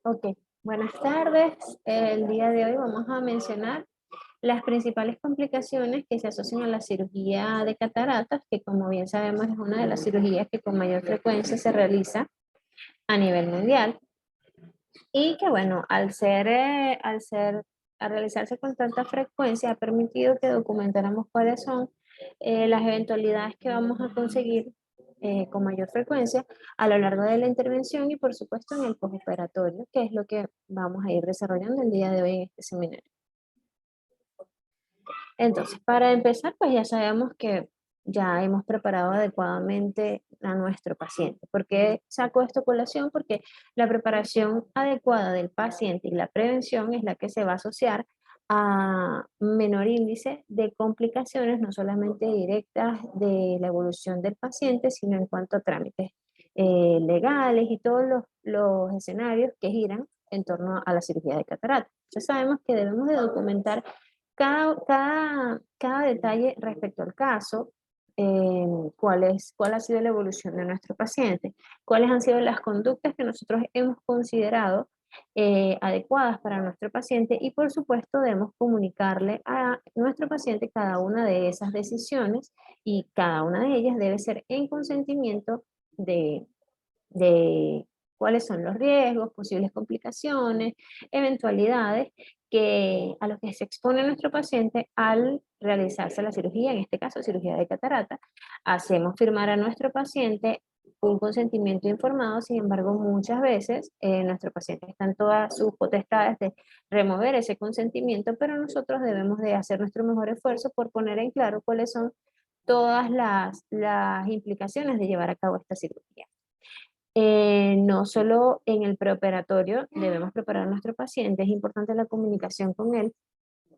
Ok, buenas tardes. El día de hoy vamos a mencionar las principales complicaciones que se asocian a la cirugía de cataratas, que como bien sabemos es una de las cirugías que con mayor frecuencia se realiza a nivel mundial y que bueno, al realizarse con tanta frecuencia ha permitido que documentáramos cuáles son las eventualidades que vamos a conseguir con mayor frecuencia a lo largo de la intervención y por supuesto en el postoperatorio, que es lo que vamos a ir desarrollando el día de hoy en este seminario. Entonces, para empezar, pues ya sabemos que ya hemos preparado adecuadamente a nuestro paciente. ¿Por qué saco esto a colación? Porque la preparación adecuada del paciente y la prevención es la que se va a asociar a menor índice de complicaciones, no solamente directas de la evolución del paciente, sino en cuanto a trámites legales y todos los escenarios que giran en torno a la cirugía de catarata. Ya sabemos que debemos de documentar cada detalle respecto al caso, cuál ha sido la evolución de nuestro paciente, cuáles han sido las conductas que nosotros hemos considerado adecuadas para nuestro paciente y por supuesto debemos comunicarle a nuestro paciente cada una de esas decisiones y cada una de ellas debe ser en consentimiento de cuáles son los riesgos, posibles complicaciones, eventualidades a los que se expone nuestro paciente al realizarse la cirugía, en este caso cirugía de catarata. Hacemos firmar a nuestro paciente un consentimiento informado, sin embargo, muchas veces nuestro paciente está en todas sus potestades de remover ese consentimiento, pero nosotros debemos de hacer nuestro mejor esfuerzo por poner en claro cuáles son todas las implicaciones de llevar a cabo esta cirugía. No solo en el preoperatorio debemos preparar a nuestro paciente, es importante la comunicación con él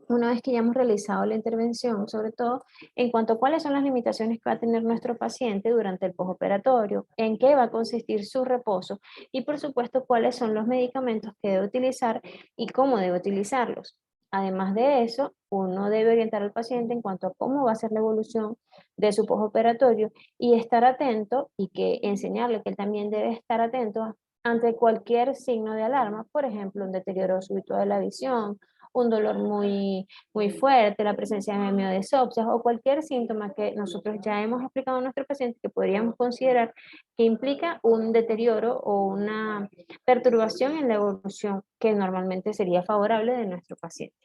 una vez que ya hemos realizado la intervención, sobre todo en cuanto a cuáles son las limitaciones que va a tener nuestro paciente durante el postoperatorio, en qué va a consistir su reposo y por supuesto cuáles son los medicamentos que debe utilizar y cómo debe utilizarlos. Además de eso, uno debe orientar al paciente en cuanto a cómo va a ser la evolución de su postoperatorio y estar atento y que enseñarle que él también debe estar atento ante cualquier signo de alarma, por ejemplo, un deterioro súbito de la visión, un dolor muy fuerte, la presencia de hemiodesopsias o cualquier síntoma que nosotros ya hemos explicado a nuestro paciente que podríamos considerar que implica un deterioro o una perturbación en la evolución que normalmente sería favorable de nuestro paciente.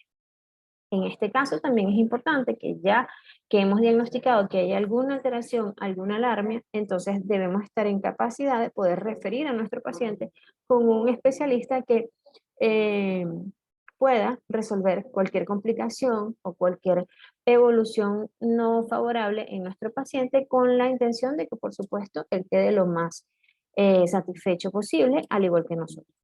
En este caso también es importante que ya que hemos diagnosticado que hay alguna alteración, alguna alarma, entonces debemos estar en capacidad de poder referir a nuestro paciente con un especialista que eh, pueda resolver cualquier complicación o cualquier evolución no favorable en nuestro paciente con la intención de que, por supuesto, él quede lo más satisfecho posible, al igual que nosotros.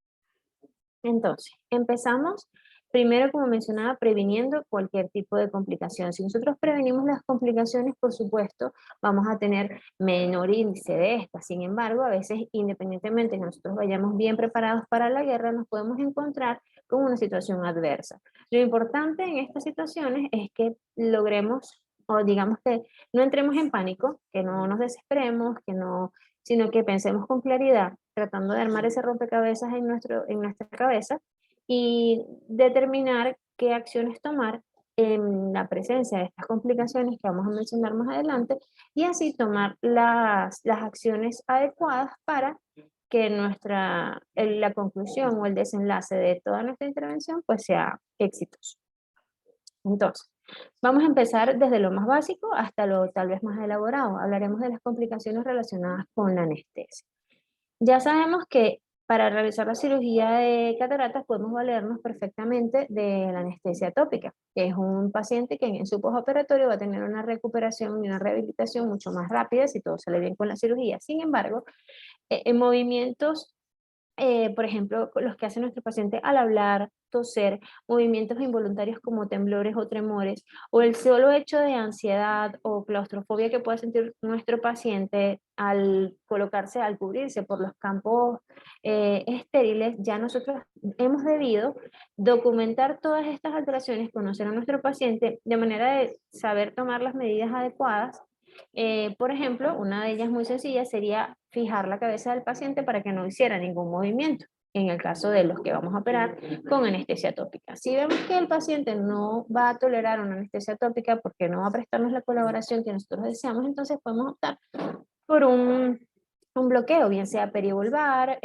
Entonces, empezamos primero, como mencionaba, previniendo cualquier tipo de complicación. Si nosotros prevenimos las complicaciones, por supuesto, vamos a tener menor índice de estas. Sin embargo, a veces, independientemente de que nosotros vayamos bien preparados para la guerra, nos podemos encontrar con una situación adversa. Lo importante en estas situaciones es que logremos, o digamos que no entremos en pánico, que no nos desesperemos, que no, sino que pensemos con claridad, tratando de armar ese rompecabezas en nuestra cabeza y determinar qué acciones tomar en la presencia de estas complicaciones que vamos a mencionar más adelante y así tomar las acciones adecuadas para que la conclusión o el desenlace de toda nuestra intervención pues sea exitoso. Entonces, vamos a empezar desde lo más básico hasta lo tal vez más elaborado. Hablaremos de las complicaciones relacionadas con la anestesia. Ya sabemos que para realizar la cirugía de cataratas podemos valernos perfectamente de la anestesia tópica, que es un paciente que en su postoperatorio va a tener una recuperación y una rehabilitación mucho más rápida si todo sale bien con la cirugía. Sin embargo, en movimientos por ejemplo, los que hace nuestro paciente al hablar, toser, movimientos involuntarios como temblores o tremores, o el solo hecho de ansiedad o claustrofobia que pueda sentir nuestro paciente al colocarse, al cubrirse por los campos estériles, ya nosotros hemos debido documentar todas estas alteraciones, conocer a nuestro paciente de manera de saber tomar las medidas adecuadas. Por ejemplo, una de ellas muy sencilla sería fijar la cabeza del paciente para que no hiciera ningún movimiento. en el caso de los que vamos a operar con anestesia tópica. Si vemos que el paciente no va a tolerar una anestesia tópica porque no va a prestarnos la colaboración que nosotros deseamos, entonces podemos optar por un bloqueo, bien sea perivulvar,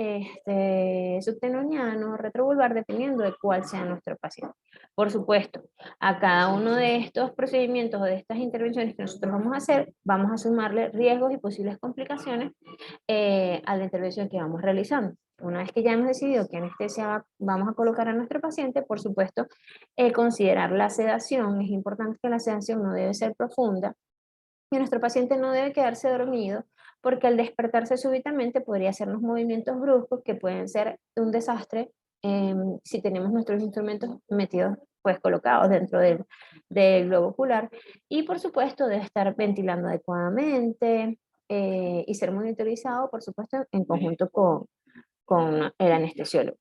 subtenoniano, retrovulvar, dependiendo de cuál sea nuestro paciente. Por supuesto, a cada uno de estos procedimientos o de estas intervenciones que nosotros vamos a hacer, vamos a sumarle riesgos y posibles complicaciones a la intervención que vamos realizando. Una vez que ya hemos decidido qué anestesia vamos a colocar a nuestro paciente, por supuesto, considerar la sedación. Es importante que la sedación no debe ser profunda y nuestro paciente no debe quedarse dormido porque al despertarse súbitamente podría hacernos movimientos bruscos que pueden ser un desastre si tenemos nuestros instrumentos metidos, pues colocados dentro del globo ocular. Y por supuesto debe estar ventilando adecuadamente y ser monitorizado, por supuesto, en conjunto con el anestesiólogo.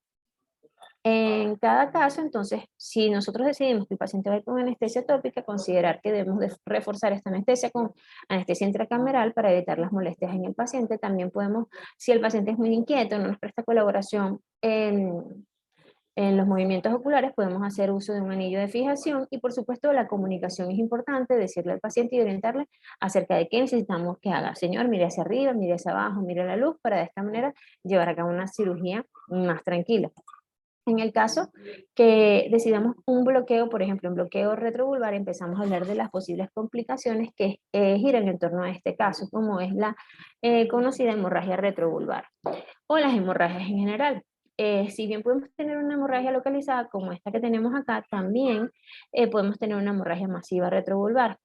En cada caso, entonces, si nosotros decidimos que el paciente va a ir con anestesia tópica, considerar que debemos de reforzar esta anestesia con anestesia intracameral para evitar las molestias en el paciente. También podemos, si el paciente es muy inquieto, no nos presta colaboración en los movimientos oculares, podemos hacer uso de un anillo de fijación y por supuesto la comunicación es importante, decirle al paciente y orientarle acerca de qué necesitamos que haga. Señor, mire hacia arriba, mire hacia abajo, mire la luz, para de esta manera llevar a cabo una cirugía más tranquila. En el caso que decidamos un bloqueo, por ejemplo, un bloqueo retrovulvar, empezamos a hablar de las posibles complicaciones que giran en torno a este caso, como es la conocida hemorragia retrovulvar o las hemorragias en general. Si bien podemos tener una hemorragia localizada como esta que tenemos acá, también podemos tener una hemorragia masiva retrovulvar.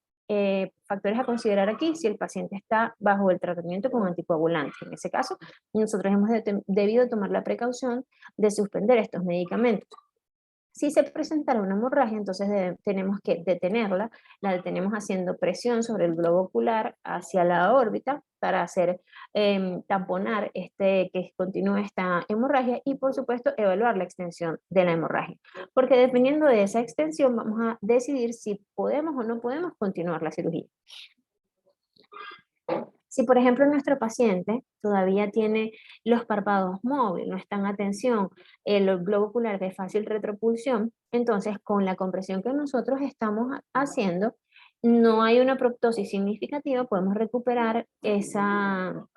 Factores a considerar aquí si el paciente está bajo el tratamiento con anticoagulantes. En ese caso, nosotros hemos debido tomar la precaución de suspender estos medicamentos. Si se presentara una hemorragia, entonces tenemos que detenerla, la detenemos haciendo presión sobre el globo ocular hacia la órbita para hacer tamponar que continúe esta hemorragia y por supuesto evaluar la extensión de la hemorragia, porque dependiendo de esa extensión vamos a decidir si podemos o no podemos continuar la cirugía. Si, por ejemplo, nuestro paciente todavía tiene los párpados móviles, no está en atención, el globo ocular de fácil retropulsión, entonces con la compresión que nosotros estamos haciendo, no hay una proptosis significativa, podemos recuperar esa,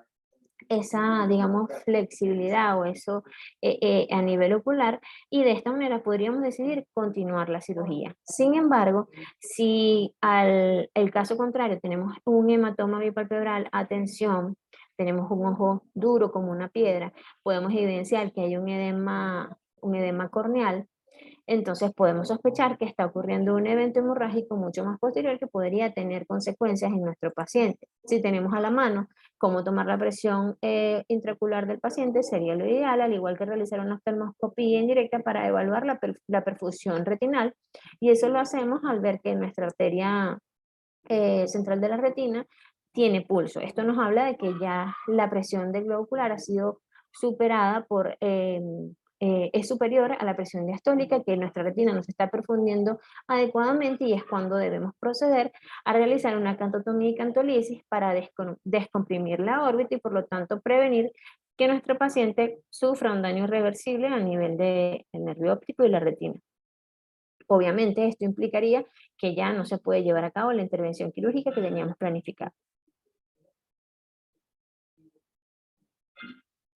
digamos, flexibilidad o eso a nivel ocular y de esta manera podríamos decidir continuar la cirugía. Sin embargo, si el caso contrario tenemos un hematoma bipalpebral, atención, tenemos un ojo duro como una piedra, podemos evidenciar que hay un edema corneal, entonces podemos sospechar que está ocurriendo un evento hemorrágico mucho más posterior que podría tener consecuencias en nuestro paciente. Si tenemos a la mano cómo tomar la presión intraocular del paciente, sería lo ideal, al igual que realizar una oftalmoscopía indirecta para evaluar la perfusión retinal. Y eso lo hacemos al ver que nuestra arteria central de la retina tiene pulso. Esto nos habla de que ya la presión del globo ocular ha sido superada es superior a la presión diastólica, que nuestra retina nos está perfundiendo adecuadamente y es cuando debemos proceder a realizar una cantotomía y cantolisis para descomprimir la órbita y por lo tanto prevenir que nuestro paciente sufra un daño irreversible a nivel del nervio óptico y la retina. Obviamente esto implicaría que ya no se puede llevar a cabo la intervención quirúrgica que teníamos planificada.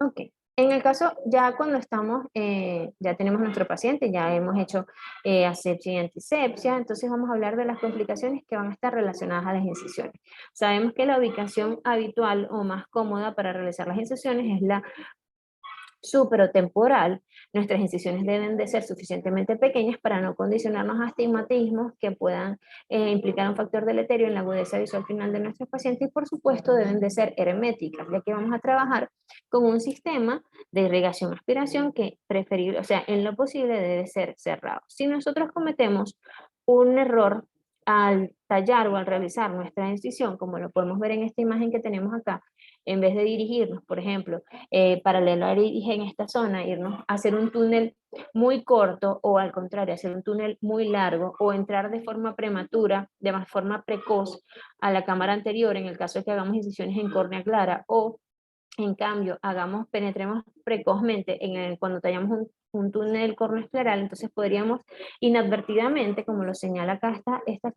Ok. En el caso, ya cuando estamos, ya tenemos nuestro paciente, ya hemos hecho asepsia y antisepsia, entonces vamos a hablar de las complicaciones que van a estar relacionadas a las incisiones. Sabemos que la ubicación habitual o más cómoda para realizar las incisiones es la supratemporal. Nuestras incisiones deben de ser suficientemente pequeñas para no condicionarnos a astigmatismos que puedan implicar un factor deleterio en la agudeza visual final de nuestros pacientes y por supuesto deben de ser herméticas, ya que vamos a trabajar con un sistema de irrigación-aspiración que preferible, o sea, en lo posible debe ser cerrado. Si nosotros cometemos un error al tallar o al realizar nuestra incisión, como lo podemos ver en esta imagen que tenemos acá, en vez de dirigirnos, por ejemplo, paralelo a en esta zona, irnos a hacer un túnel muy corto o al contrario, hacer un túnel muy largo o entrar de forma prematura, de forma precoz a la cámara anterior en el caso de que hagamos incisiones en córnea clara o En cambio, penetremos precozmente cuando tengamos un túnel cornoescleral, entonces podríamos inadvertidamente, como lo señala acá esta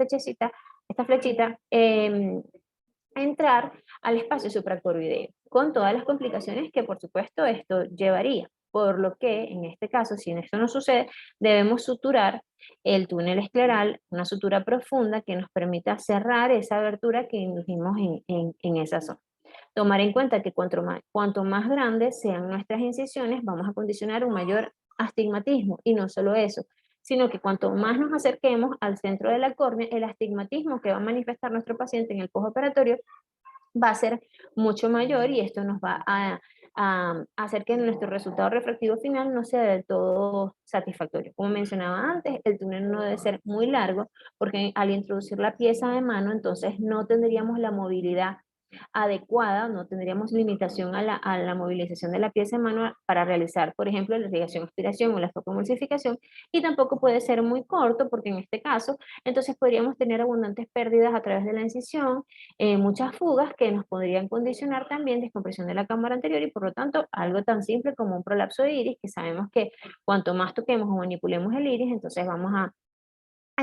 flechita, entrar al espacio supracoroideo, con todas las complicaciones que por supuesto esto llevaría. Por lo que, en este caso, si esto no sucede, debemos suturar el túnel escleral, una sutura profunda que nos permita cerrar esa abertura que indujimos en esa zona. Tomar en cuenta que cuanto más grandes sean nuestras incisiones, vamos a condicionar un mayor astigmatismo, y no solo eso, sino que cuanto más nos acerquemos al centro de la córnea, el astigmatismo que va a manifestar nuestro paciente en el postoperatorio va a ser mucho mayor, y esto nos va a hacer que nuestro resultado refractivo final no sea del todo satisfactorio. Como mencionaba antes, el túnel no debe ser muy largo, porque al introducir la pieza de mano, entonces no tendríamos la movilidad adecuada, no tendríamos limitación a la movilización de la pieza de mano para realizar, por ejemplo, la irrigación, aspiración o la focoemulsificación, y tampoco puede ser muy corto, porque en este caso, entonces podríamos tener abundantes pérdidas a través de la incisión, muchas fugas que nos podrían condicionar también descompresión de la cámara anterior, y por lo tanto algo tan simple como un prolapso de iris, que sabemos que cuanto más toquemos o manipulemos el iris, entonces vamos a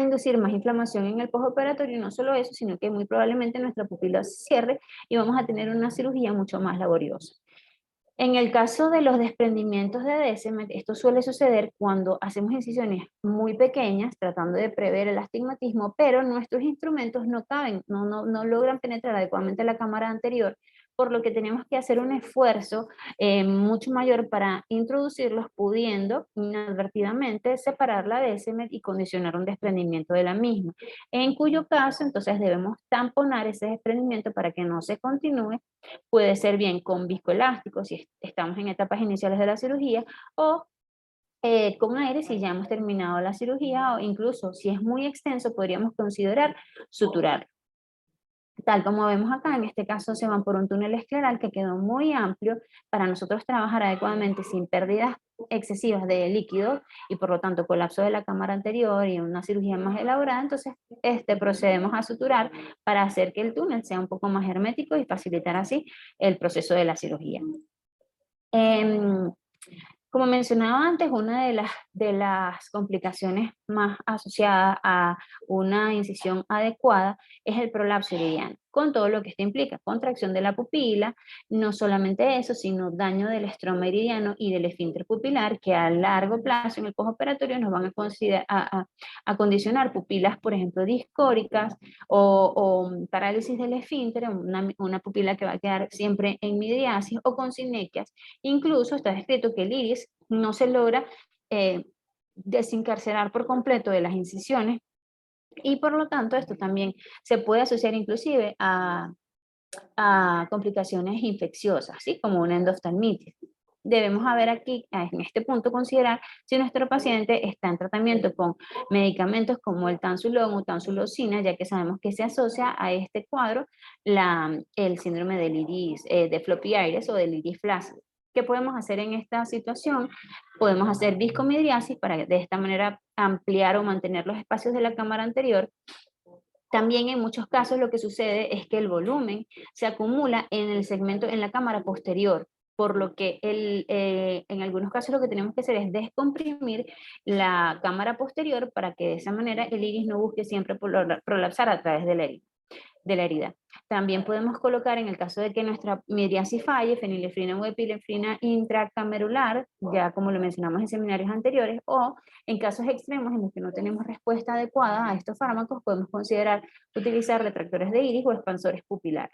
inducir más inflamación en el postoperatorio, y no solo eso, sino que muy probablemente nuestra pupila se cierre y vamos a tener una cirugía mucho más laboriosa. En el caso de los desprendimientos de Descemet, esto suele suceder cuando hacemos incisiones muy pequeñas, tratando de prever el astigmatismo, pero nuestros instrumentos no caben, no logran penetrar adecuadamente la cámara anterior, por lo que tenemos que hacer un esfuerzo mucho mayor para introducirlos, pudiendo inadvertidamente separar la Descemet y condicionar un desprendimiento de la misma, en cuyo caso entonces debemos tamponar ese desprendimiento para que no se continúe. Puede ser bien con viscoelástico si estamos en etapas iniciales de la cirugía, o con aire si ya hemos terminado la cirugía, o incluso si es muy extenso podríamos considerar suturar. Tal como vemos acá, en este caso se van por un túnel escleral que quedó muy amplio para nosotros trabajar adecuadamente sin pérdidas excesivas de líquido, y por lo tanto colapso de la cámara anterior y una cirugía más elaborada. Entonces procedemos a suturar para hacer que el túnel sea un poco más hermético y facilitar así el proceso de la cirugía. Em, Como mencionaba antes, una de las complicaciones más asociadas a una incisión adecuada es el prolapso iridiano, con todo lo que esto implica: contracción de la pupila, no solamente eso, sino daño del estroma iridiano y del esfínter pupilar, que a largo plazo en el postoperatorio nos van a condicionar pupilas, por ejemplo, discóricas, o parálisis del esfínter, una pupila que va a quedar siempre en midriasis o con sinequias. Incluso está descrito que el iris no se logra desencarcelar por completo de las incisiones, y por lo tanto esto también se puede asociar inclusive a complicaciones infecciosas, ¿sí? Como una endoftalmitis. Debemos aquí, en este punto, considerar si nuestro paciente está en tratamiento con medicamentos como el Tansulón o Tansulosina, ya que sabemos que se asocia a este cuadro el síndrome del iris, de floppy iris o del iris flácido. ¿Qué podemos hacer en esta situación? Podemos hacer viscomidriasis para de esta manera ampliar o mantener los espacios de la cámara anterior. También en muchos casos lo que sucede es que el volumen se acumula en el segmento, en la cámara posterior, por lo que en algunos casos lo que tenemos que hacer es descomprimir la cámara posterior para que de esa manera el iris no busque siempre prolapsar a través de la herida. También podemos colocar, en el caso de que nuestra midriasis falle, fenilefrina o epinefrina intracamerular, ya como lo mencionamos en seminarios anteriores, o en casos extremos en los que no tenemos respuesta adecuada a estos fármacos, podemos considerar utilizar retractores de iris o expansores pupilares.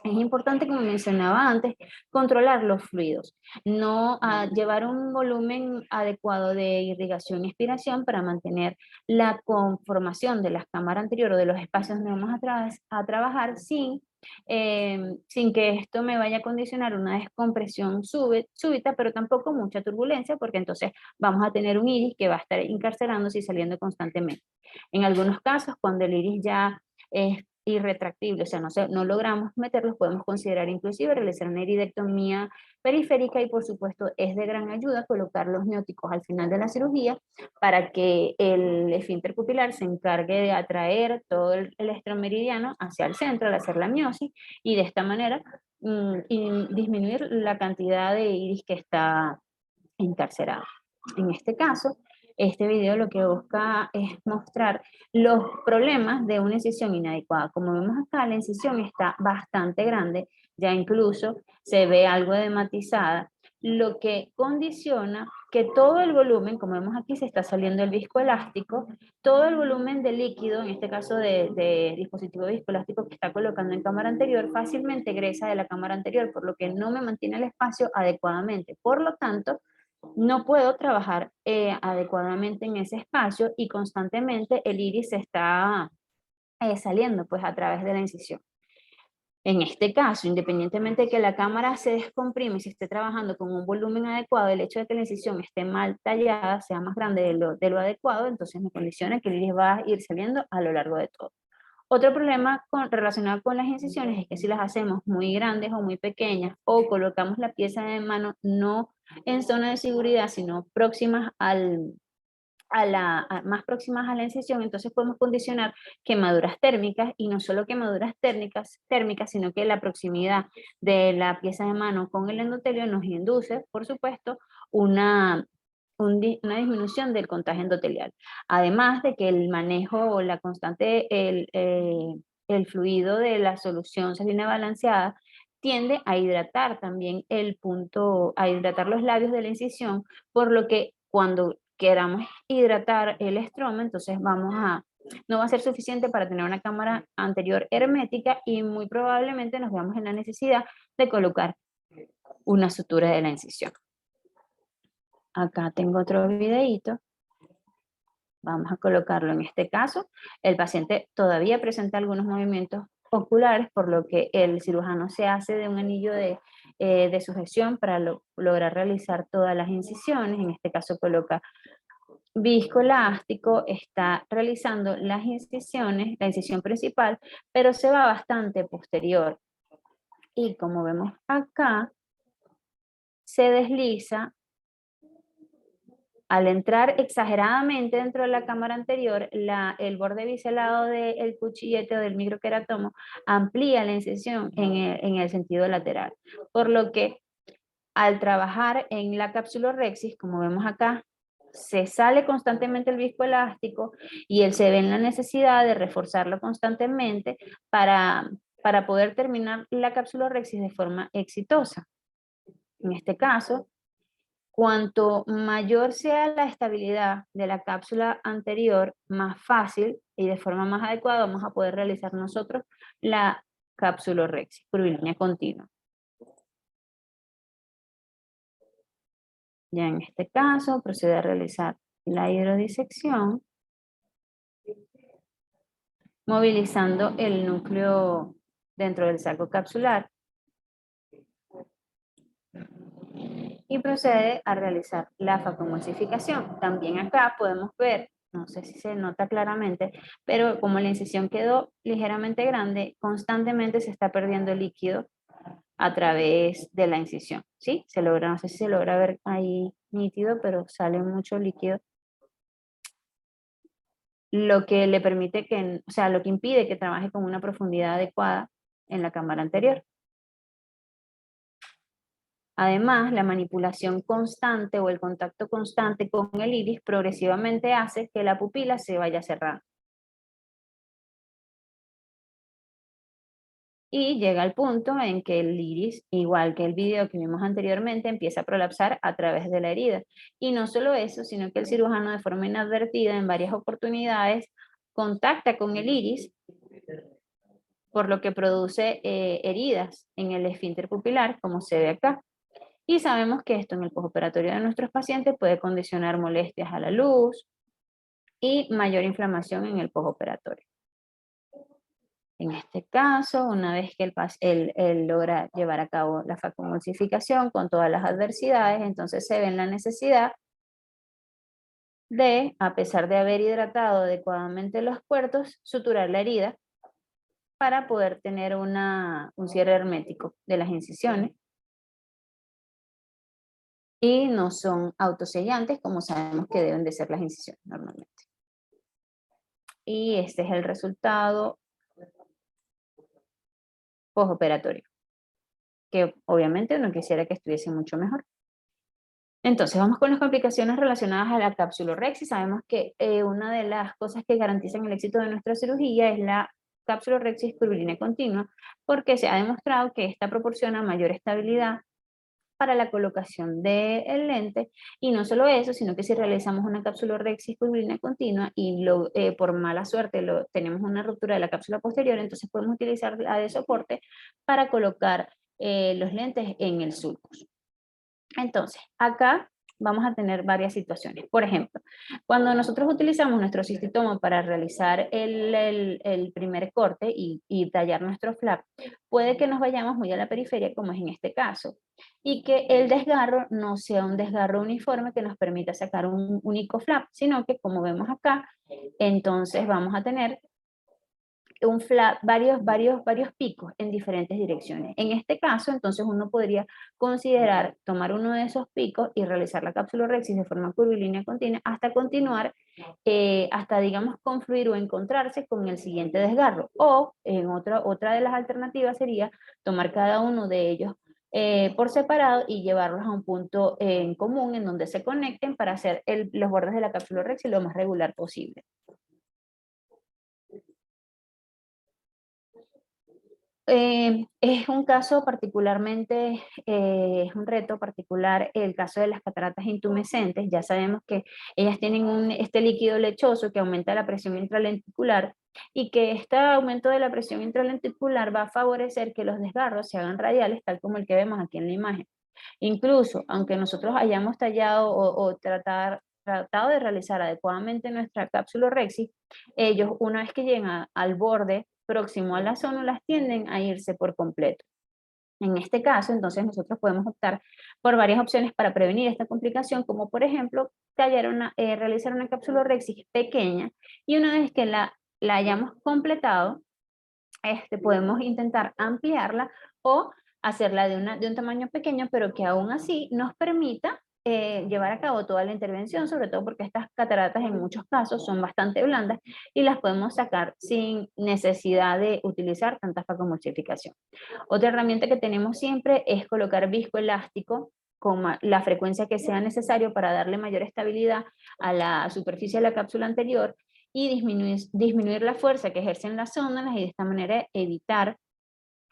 Es importante, como mencionaba antes, controlar los fluidos, no llevar un volumen adecuado de irrigación y expiración para mantener la conformación de la cámara anterior o de los espacios donde vamos a trabajar sin que esto me vaya a condicionar una descompresión súbita, pero tampoco mucha turbulencia, porque entonces vamos a tener un iris que va a estar encarcelándose y saliendo constantemente. En algunos casos, cuando el iris ya es irretractible, o sea, no logramos meterlos, podemos considerar inclusive realizar una iridectomía periférica y por supuesto es de gran ayuda colocar los mióticos al final de la cirugía para que el esfínter pupilar se encargue de atraer todo el estromeridiano hacia el centro al hacer la miosis y de esta manera y disminuir la cantidad de iris que está encarcerado. En este caso, este video lo que busca es mostrar los problemas de una incisión inadecuada. Como vemos acá, la incisión está bastante grande, ya incluso se ve algo edematizada, lo que condiciona que todo el volumen, como vemos aquí, se está saliendo el viscoelástico, todo el volumen de líquido, en este caso de dispositivo viscoelástico que está colocando en cámara anterior, fácilmente egresa de la cámara anterior, por lo que no me mantiene el espacio adecuadamente. Por lo tanto, no puedo trabajar adecuadamente en ese espacio y constantemente el iris se está saliendo pues a través de la incisión. En este caso, independientemente de que la cámara se descomprime y se esté trabajando con un volumen adecuado, el hecho de que la incisión esté mal tallada, sea más grande de lo adecuado, entonces me condiciona que el iris va a ir saliendo a lo largo de todo. Otro problema relacionado con las incisiones es que si las hacemos muy grandes o muy pequeñas o colocamos la pieza de mano no en zona de seguridad, sino próximas más próximas a la incisión, entonces podemos condicionar quemaduras térmicas y no solo quemaduras térmicas, sino que la proximidad de la pieza de mano con el endotelio nos induce, por supuesto, una disminución del contagio endotelial. Además de que el manejo o la constante, el fluido de la solución salina balanceada tiende a hidratar también a hidratar los labios de la incisión, por lo que cuando queramos hidratar el estroma, entonces no va a ser suficiente para tener una cámara anterior hermética y muy probablemente nos veamos en la necesidad de colocar una sutura de la incisión. Acá tengo otro videíto. Vamos a colocarlo en este caso. El paciente todavía presenta algunos movimientos oculares, por lo que el cirujano se hace de un anillo de sujeción para lograr realizar todas las incisiones. En este caso coloca viscoelástico, está realizando las incisiones, la incisión principal, pero se va bastante posterior. Y como vemos acá, se desliza al entrar exageradamente dentro de la cámara anterior, el borde biselado del cuchillete o del microqueratomo amplía la incisión en el sentido lateral. Por lo que al trabajar en la capsulorhexis, como vemos acá, se sale constantemente el viscoelástico y él se ve en la necesidad de reforzarlo constantemente para poder terminar la capsulorhexis de forma exitosa. En este caso, cuanto mayor sea la estabilidad de la cápsula anterior, más fácil y de forma más adecuada vamos a poder realizar nosotros la capsulorhexis curvilínea continua. Ya en este caso procede a realizar la hidrodisección, movilizando el núcleo dentro del saco capsular y procede a realizar la facomulsificación. También acá podemos ver, no sé si se nota claramente, pero como la incisión quedó ligeramente grande, constantemente se está perdiendo líquido a través de la incisión, ¿sí? No sé si se logra ver ahí nítido, pero sale mucho líquido, lo que le permite o sea, lo que impide que trabaje con una profundidad adecuada en la cámara anterior. Además, la manipulación constante o el contacto constante con el iris progresivamente hace que la pupila se vaya cerrando. Y llega al punto en que el iris, igual que el video que vimos anteriormente, empieza a prolapsar a través de la herida. Y no solo eso, sino que el cirujano de forma inadvertida en varias oportunidades contacta con el iris, por lo que produce heridas en el esfínter pupilar, como se ve acá. Y sabemos que esto en el postoperatorio de nuestros pacientes puede condicionar molestias a la luz y mayor inflamación en el postoperatorio. En este caso, una vez que él logra llevar a cabo la facomulsificación con todas las adversidades, entonces se ve en la necesidad de, a pesar de haber hidratado adecuadamente los puertos, suturar la herida para poder tener un cierre hermético de las incisiones. Y no son autosellantes como sabemos que deben de ser las incisiones normalmente. Y este es el resultado postoperatorio, que obviamente uno quisiera que estuviese mucho mejor. Entonces vamos con las complicaciones relacionadas a la capsulorhexis. Sabemos que una de las cosas que garantizan el éxito de nuestra cirugía es la capsulorhexis curvilínea continua, porque se ha demostrado que esta proporciona mayor estabilidad para la colocación del lente, y no solo eso, sino que si realizamos una capsulorhexis curvilínea continua y por mala suerte tenemos una ruptura de la cápsula posterior, entonces podemos utilizarla de soporte para colocar los lentes en el sulcus. Entonces, acá vamos a tener varias situaciones. Por ejemplo, cuando nosotros utilizamos nuestro cistitomo para realizar el primer corte y tallar nuestro flap, puede que nos vayamos muy a la periferia, como es en este caso, y que el desgarro no sea un desgarro uniforme que nos permita sacar un único flap, sino que, como vemos acá, entonces vamos a tener un flap, varios picos en diferentes direcciones. En este caso, entonces uno podría considerar tomar uno de esos picos y realizar la capsulorhexis de forma curvilínea continua hasta continuar, hasta digamos confluir o encontrarse con el siguiente desgarro. O en otra de las alternativas sería tomar cada uno de ellos por separado y llevarlos a un punto en común en donde se conecten para hacer los bordes de la capsulorhexis lo más regular posible. Es un caso particularmente, es un reto particular el caso de las cataratas intumescentes. Ya sabemos que ellas tienen este líquido lechoso que aumenta la presión intralenticular y que este aumento de la presión intralenticular va a favorecer que los desgarros se hagan radiales, tal como el que vemos aquí en la imagen. Incluso, aunque nosotros hayamos tallado o tratado de realizar adecuadamente nuestra capsulorhexis, ellos una vez que llegan al borde próximo a las zónulas tienden a irse por completo. En este caso, entonces nosotros podemos optar por varias opciones para prevenir esta complicación, como por ejemplo, realizar una capsulorhexis pequeña, y una vez que la hayamos completado, podemos intentar ampliarla o hacerla de un tamaño pequeño, pero que aún así nos permita llevar a cabo toda la intervención, sobre todo porque estas cataratas en muchos casos son bastante blandas y las podemos sacar sin necesidad de utilizar tanta facomulsificación. Otra herramienta que tenemos siempre es colocar viscoelástico con la frecuencia que sea necesario para darle mayor estabilidad a la superficie de la cápsula anterior y disminuir la fuerza que ejercen las zónalas y de esta manera evitar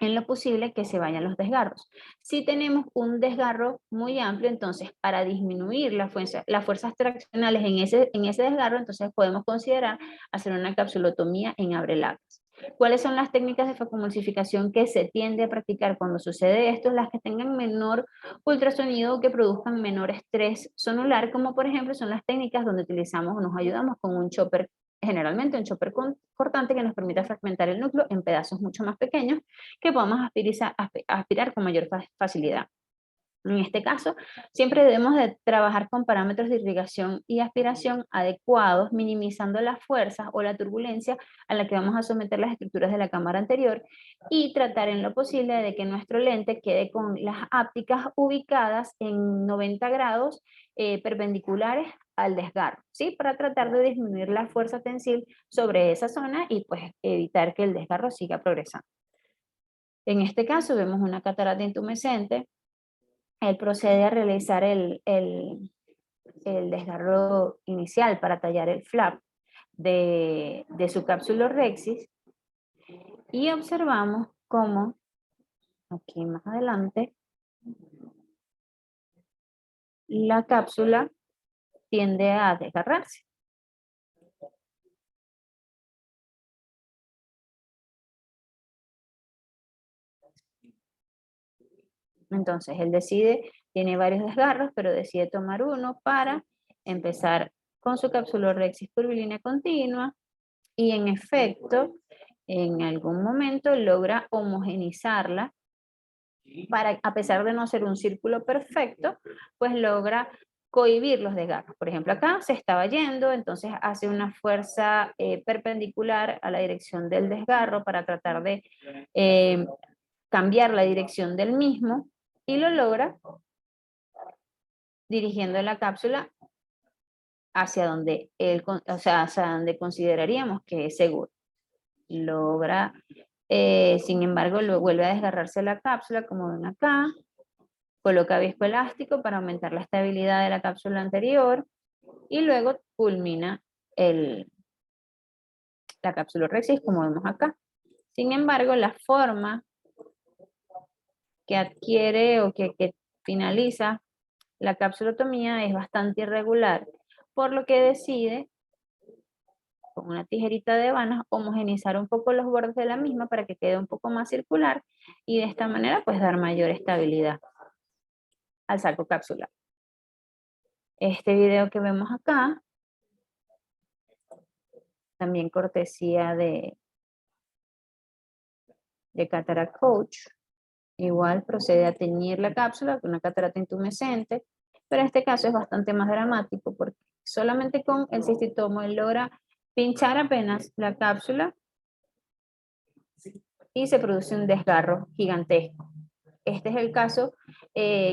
en lo posible que se vayan los desgarros. Si tenemos un desgarro muy amplio, entonces para disminuir las fuerzas traccionales en ese desgarro, entonces podemos considerar hacer una capsulotomía en abrelatas. ¿Cuáles son las técnicas de facomulsificación que se tiende a practicar cuando sucede esto? Las que tengan menor ultrasonido o que produzcan menor estrés sonular, como por ejemplo son las técnicas donde utilizamos o nos ayudamos con un chopper, generalmente un chopper cortante que nos permita fragmentar el núcleo en pedazos mucho más pequeños que podamos aspirar con mayor facilidad. En este caso, siempre debemos de trabajar con parámetros de irrigación y aspiración adecuados, minimizando la fuerza o la turbulencia a la que vamos a someter las estructuras de la cámara anterior y tratar en lo posible de que nuestro lente quede con las ápticas ubicadas en 90 grados perpendiculares al desgarro, ¿sí? Para tratar de disminuir la fuerza tensil sobre esa zona y pues evitar que el desgarro siga progresando. En este caso vemos una catarata intumescente. Él procede a realizar el desgarro inicial para tallar el flap de su capsulorhexis y observamos cómo aquí más adelante la cápsula tiende a desgarrarse. Entonces él tiene varios desgarros, pero decide tomar uno para empezar con su capsulorhexis curvilínea continua y en efecto, en algún momento logra homogenizarla a pesar de no ser un círculo perfecto, pues logra cohibir los desgarros. Por ejemplo, acá se estaba yendo, entonces hace una fuerza perpendicular a la dirección del desgarro para tratar de cambiar la dirección del mismo y lo logra dirigiendo la cápsula hacia donde hacia donde consideraríamos que es seguro. Logra, sin embargo, lo vuelve a desgarrarse la cápsula, como ven acá, coloca viscoelástico para aumentar la estabilidad de la cápsula anterior y luego culmina la capsulorhexis, como vemos acá. Sin embargo, la forma que adquiere o que finaliza la capsulotomía es bastante irregular, por lo que decide, con una tijerita de vanas, homogenizar un poco los bordes de la misma para que quede un poco más circular y de esta manera pues dar mayor estabilidad al saco capsular. Este video que vemos acá, también cortesía de Cataract Coach, igual procede a teñir la cápsula con una catarata intumescente, pero en este caso es bastante más dramático porque solamente con el cistitomo él logra pinchar apenas la cápsula y se produce un desgarro gigantesco. Este es el caso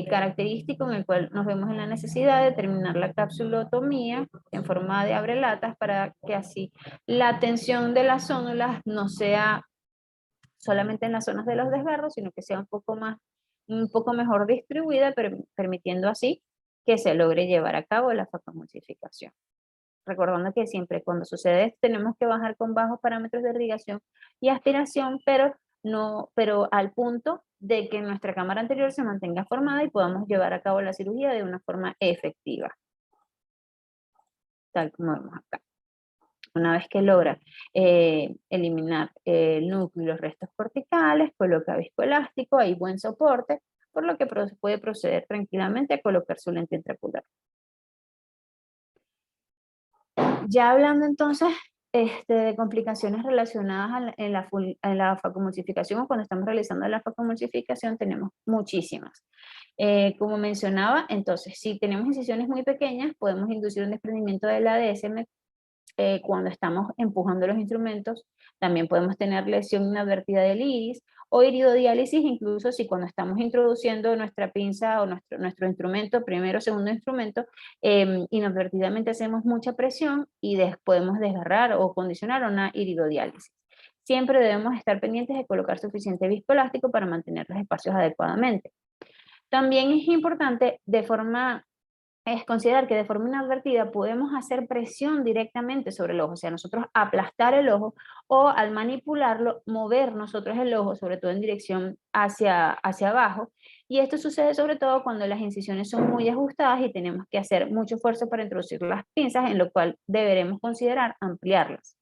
característico en el cual nos vemos en la necesidad de terminar la capsulotomía en forma de abrelatas para que así la tensión de las zónulas no sea solamente en las zonas de los desgarros, sino que sea un poco mejor distribuida, permitiendo así que se logre llevar a cabo la fotoemulsificación. Recordando que siempre cuando sucede esto tenemos que bajar con bajos parámetros de irrigación y aspiración, pero al punto de que nuestra cámara anterior se mantenga formada y podamos llevar a cabo la cirugía de una forma efectiva, tal como vemos acá. Una vez que logra eliminar el núcleo y los restos corticales, coloca viscoelástico, hay buen soporte, por lo que puede proceder tranquilamente a colocar su lente intraocular. Ya hablando entonces de complicaciones relacionadas en la facomulsificación o cuando estamos realizando la facomulsificación, tenemos muchísimas. Como mencionaba, entonces, si tenemos incisiones muy pequeñas, podemos inducir un desprendimiento del ADSM cuando estamos empujando los instrumentos. También podemos tener lesión inadvertida del iris o iridodiálisis, incluso si cuando estamos introduciendo nuestra pinza o nuestro instrumento, primero o segundo instrumento, inadvertidamente hacemos mucha presión y podemos desgarrar o condicionar una iridodiálisis. Siempre debemos estar pendientes de colocar suficiente viscoelástico para mantener los espacios adecuadamente. También es importante considerar que de forma inadvertida podemos hacer presión directamente sobre el ojo, o sea, nosotros aplastar el ojo o al manipularlo, mover nosotros el ojo, sobre todo en dirección hacia abajo, y esto sucede sobre todo cuando las incisiones son muy ajustadas y tenemos que hacer mucho esfuerzo para introducir las pinzas, en lo cual deberemos considerar ampliarlas.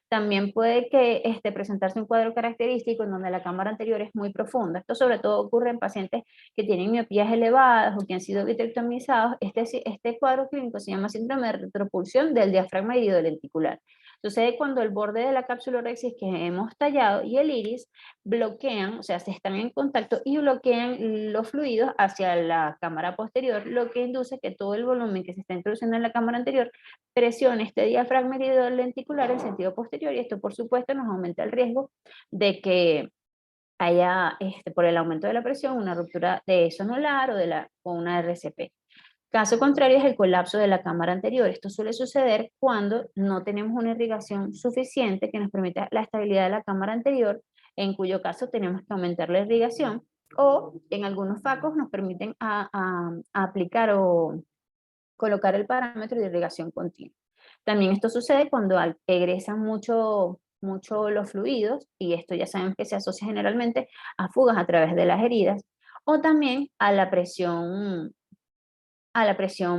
También puede presentarse un cuadro característico en donde la cámara anterior es muy profunda. Esto sobre todo ocurre en pacientes que tienen miopías elevadas o que han sido vitrectomizados. Este cuadro clínico se llama síndrome de retropulsión del diafragma irido-lenticular. Sucede cuando el borde de la capsulorhexis que hemos tallado y el iris bloquean, o sea, se están en contacto y bloquean los fluidos hacia la cámara posterior, lo que induce que todo el volumen que se está introduciendo en la cámara anterior presione este diafragma irido-lenticular en sentido posterior, y esto por supuesto nos aumenta el riesgo de que haya, por el aumento de la presión, una ruptura de sonolar o una RCP. Caso contrario es el colapso de la cámara anterior. Esto suele suceder cuando no tenemos una irrigación suficiente que nos permita la estabilidad de la cámara anterior, en cuyo caso tenemos que aumentar la irrigación, o en algunos facos nos permiten aplicar o colocar el parámetro de irrigación continua. También esto sucede cuando egresan mucho los fluidos, y esto ya sabemos que se asocia generalmente a fugas a través de las heridas, o también a la presión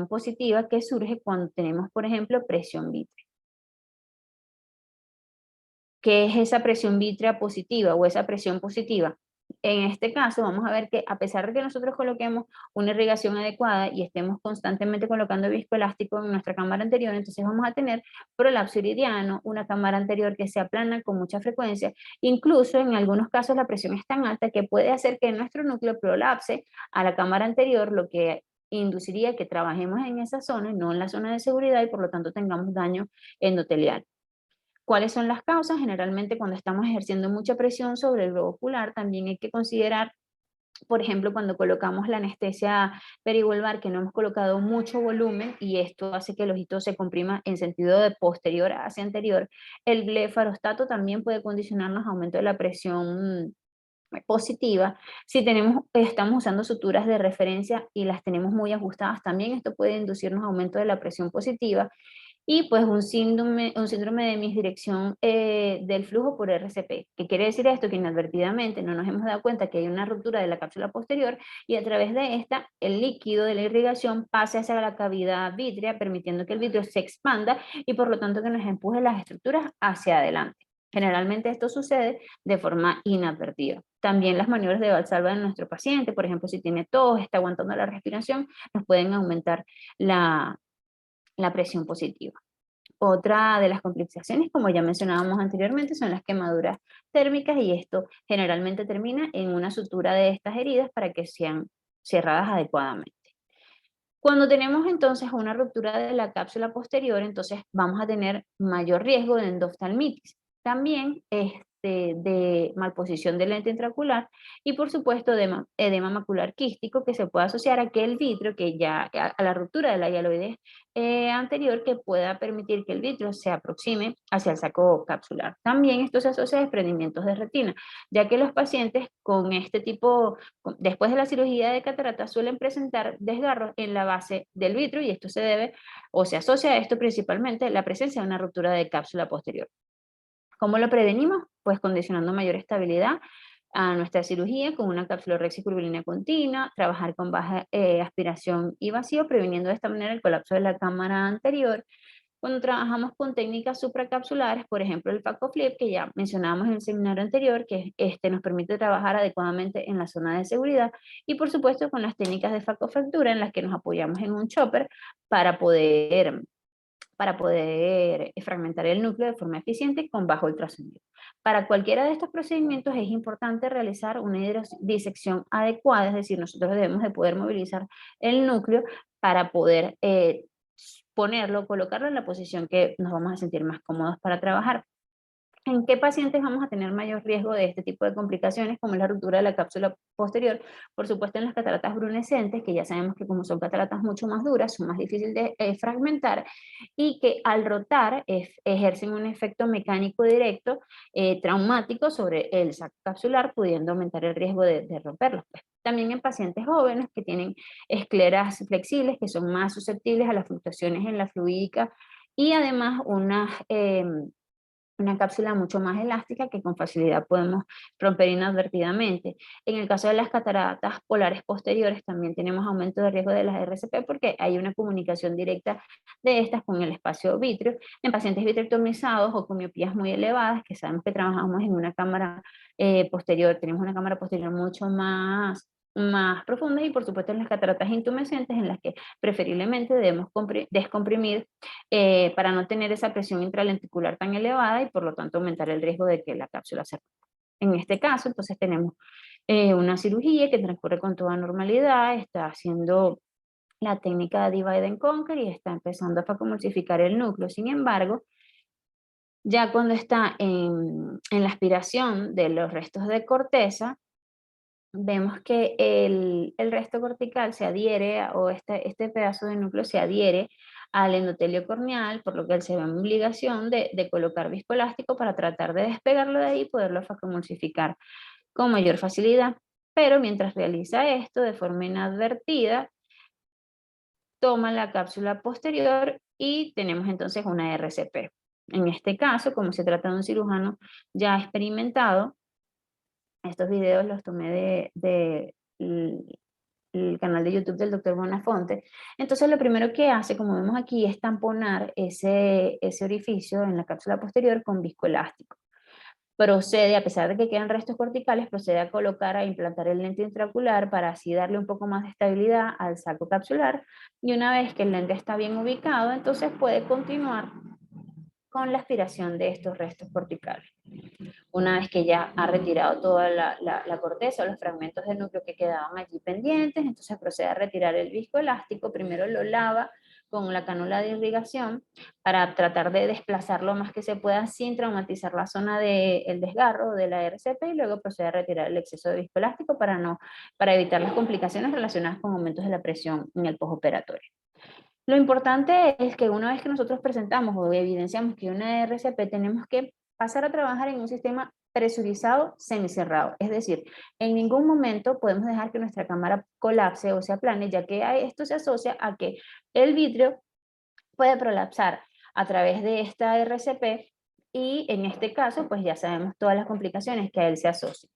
positiva que surge cuando tenemos, por ejemplo, presión vítrea. ¿Qué es esa presión vítrea positiva o esa presión positiva? En este caso vamos a ver que a pesar de que nosotros coloquemos una irrigación adecuada y estemos constantemente colocando viscoelástico en nuestra cámara anterior, entonces vamos a tener prolapso iridiano, una cámara anterior que se aplana con mucha frecuencia, incluso en algunos casos la presión es tan alta que puede hacer que nuestro núcleo prolapse a la cámara anterior, lo que induciría que trabajemos en esa zona, no en la zona de seguridad, y por lo tanto tengamos daño endotelial. ¿Cuáles son las causas? Generalmente cuando estamos ejerciendo mucha presión sobre el globo ocular, también hay que considerar, por ejemplo, cuando colocamos la anestesia perivulvar, que no hemos colocado mucho volumen y esto hace que el ojito se comprima en sentido de posterior hacia anterior, el blefarostato también puede condicionarnos a aumento de la presión positiva. Si estamos usando suturas de referencia y las tenemos muy ajustadas, también esto puede inducirnos a aumento de la presión positiva. Y pues un síndrome de misdirección del flujo por RCP. ¿Qué quiere decir esto? Que inadvertidamente no nos hemos dado cuenta que hay una ruptura de la cápsula posterior y a través de esta el líquido de la irrigación pase hacia la cavidad vítrea, permitiendo que el vitrio se expanda y por lo tanto que nos empuje las estructuras hacia adelante. Generalmente esto sucede de forma inadvertida. También las maniobras de Valsalva de nuestro paciente, por ejemplo, si tiene tos, está aguantando la respiración, nos pueden aumentar la presión positiva. Otra de las complicaciones, como ya mencionábamos anteriormente, son las quemaduras térmicas y esto generalmente termina en una sutura de estas heridas para que sean cerradas adecuadamente. Cuando tenemos entonces una ruptura de la cápsula posterior, entonces vamos a tener mayor riesgo de endoftalmitis. También de malposición del lente intraocular y por supuesto edema macular quístico que se puede asociar a que el vitrio, que ya a la ruptura de la hialoides anterior, que pueda permitir que el vitrio se aproxime hacia el saco capsular. También esto se asocia a desprendimientos de retina, ya que los pacientes con este tipo, después de la cirugía de catarata, suelen presentar desgarros en la base del vitrio y esto se debe o se asocia a esto principalmente la presencia de una ruptura de cápsula posterior. ¿Cómo lo prevenimos? Pues condicionando mayor estabilidad a nuestra cirugía con una cápsulorexia curvilínea continua, trabajar con baja aspiración y vacío, previniendo de esta manera el colapso de la cámara anterior. Cuando trabajamos con técnicas supracapsulares, por ejemplo el Phaco Flip, que ya mencionábamos en el seminario anterior, que nos permite trabajar adecuadamente en la zona de seguridad, y por supuesto con las técnicas de Phaco fractura en las que nos apoyamos en un chopper para poder fragmentar el núcleo de forma eficiente con bajo ultrasonido. Para cualquiera de estos procedimientos es importante realizar una disección adecuada, es decir, nosotros debemos de poder movilizar el núcleo para poder colocarlo en la posición que nos vamos a sentir más cómodos para trabajar. ¿En qué pacientes vamos a tener mayor riesgo de este tipo de complicaciones, como la ruptura de la cápsula posterior? Por supuesto, en las cataratas brunescentes, que ya sabemos que como son cataratas mucho más duras, son más difíciles de fragmentar y que al rotar ejercen un efecto mecánico directo traumático sobre el saco capsular, pudiendo aumentar el riesgo de romperlos. Pues. También en pacientes jóvenes que tienen escleras flexibles, que son más susceptibles a las fluctuaciones en la fluídica y además una cápsula mucho más elástica que con facilidad podemos romper inadvertidamente. En el caso de las cataratas polares posteriores también tenemos aumento de riesgo de las RCP porque hay una comunicación directa de estas con el espacio vítreo. En pacientes vitrectomizados o con miopías muy elevadas, que sabemos que trabajamos en una cámara posterior, tenemos una cámara posterior mucho más profundas y por supuesto en las cataratas intumescentes en las que preferiblemente debemos descomprimir para no tener esa presión intralenticular tan elevada y por lo tanto aumentar el riesgo de que la cápsula se rompa. En este caso entonces tenemos una cirugía que transcurre con toda normalidad, está haciendo la técnica de divide and conquer y está empezando a facomulsificar el núcleo. Sin embargo, ya cuando está en la aspiración de los restos de corteza, vemos que el resto cortical se adhiere, o este pedazo de núcleo se adhiere al endotelio corneal, por lo que él se ve en obligación de colocar viscoelástico para tratar de despegarlo de ahí y poderlo facomulsificar con mayor facilidad. Pero mientras realiza esto de forma inadvertida, toma la cápsula posterior y tenemos entonces una RCP. En este caso, como se trata de un cirujano ya experimentado, estos videos los tomé el canal de YouTube del doctor Bonafonte. Entonces lo primero que hace, como vemos aquí, es tamponar ese orificio en la cápsula posterior con viscoelástico. Procede, a pesar de que quedan restos corticales, procede a colocar, a implantar el lente intraocular para así darle un poco más de estabilidad al saco capsular. Y una vez que el lente está bien ubicado, entonces puede continuar con la aspiración de estos restos corticales. Una vez que ya ha retirado toda la corteza o los fragmentos del núcleo que quedaban allí pendientes, entonces procede a retirar el viscoelástico. Primero lo lava con la cánula de irrigación para tratar de desplazar lo más que se pueda sin traumatizar la zona del desgarro de la RCP, y luego procede a retirar el exceso de viscoelástico para evitar las complicaciones relacionadas con aumentos de la presión en el postoperatorio. Lo importante es que una vez que nosotros presentamos o evidenciamos que una RCP, tenemos que pasar a trabajar en un sistema presurizado semicerrado. Es decir, en ningún momento podemos dejar que nuestra cámara colapse o se aplane, ya que esto se asocia a que el vidrio puede prolapsar a través de esta RCP, y en este caso, pues ya sabemos todas las complicaciones que a él se asocian.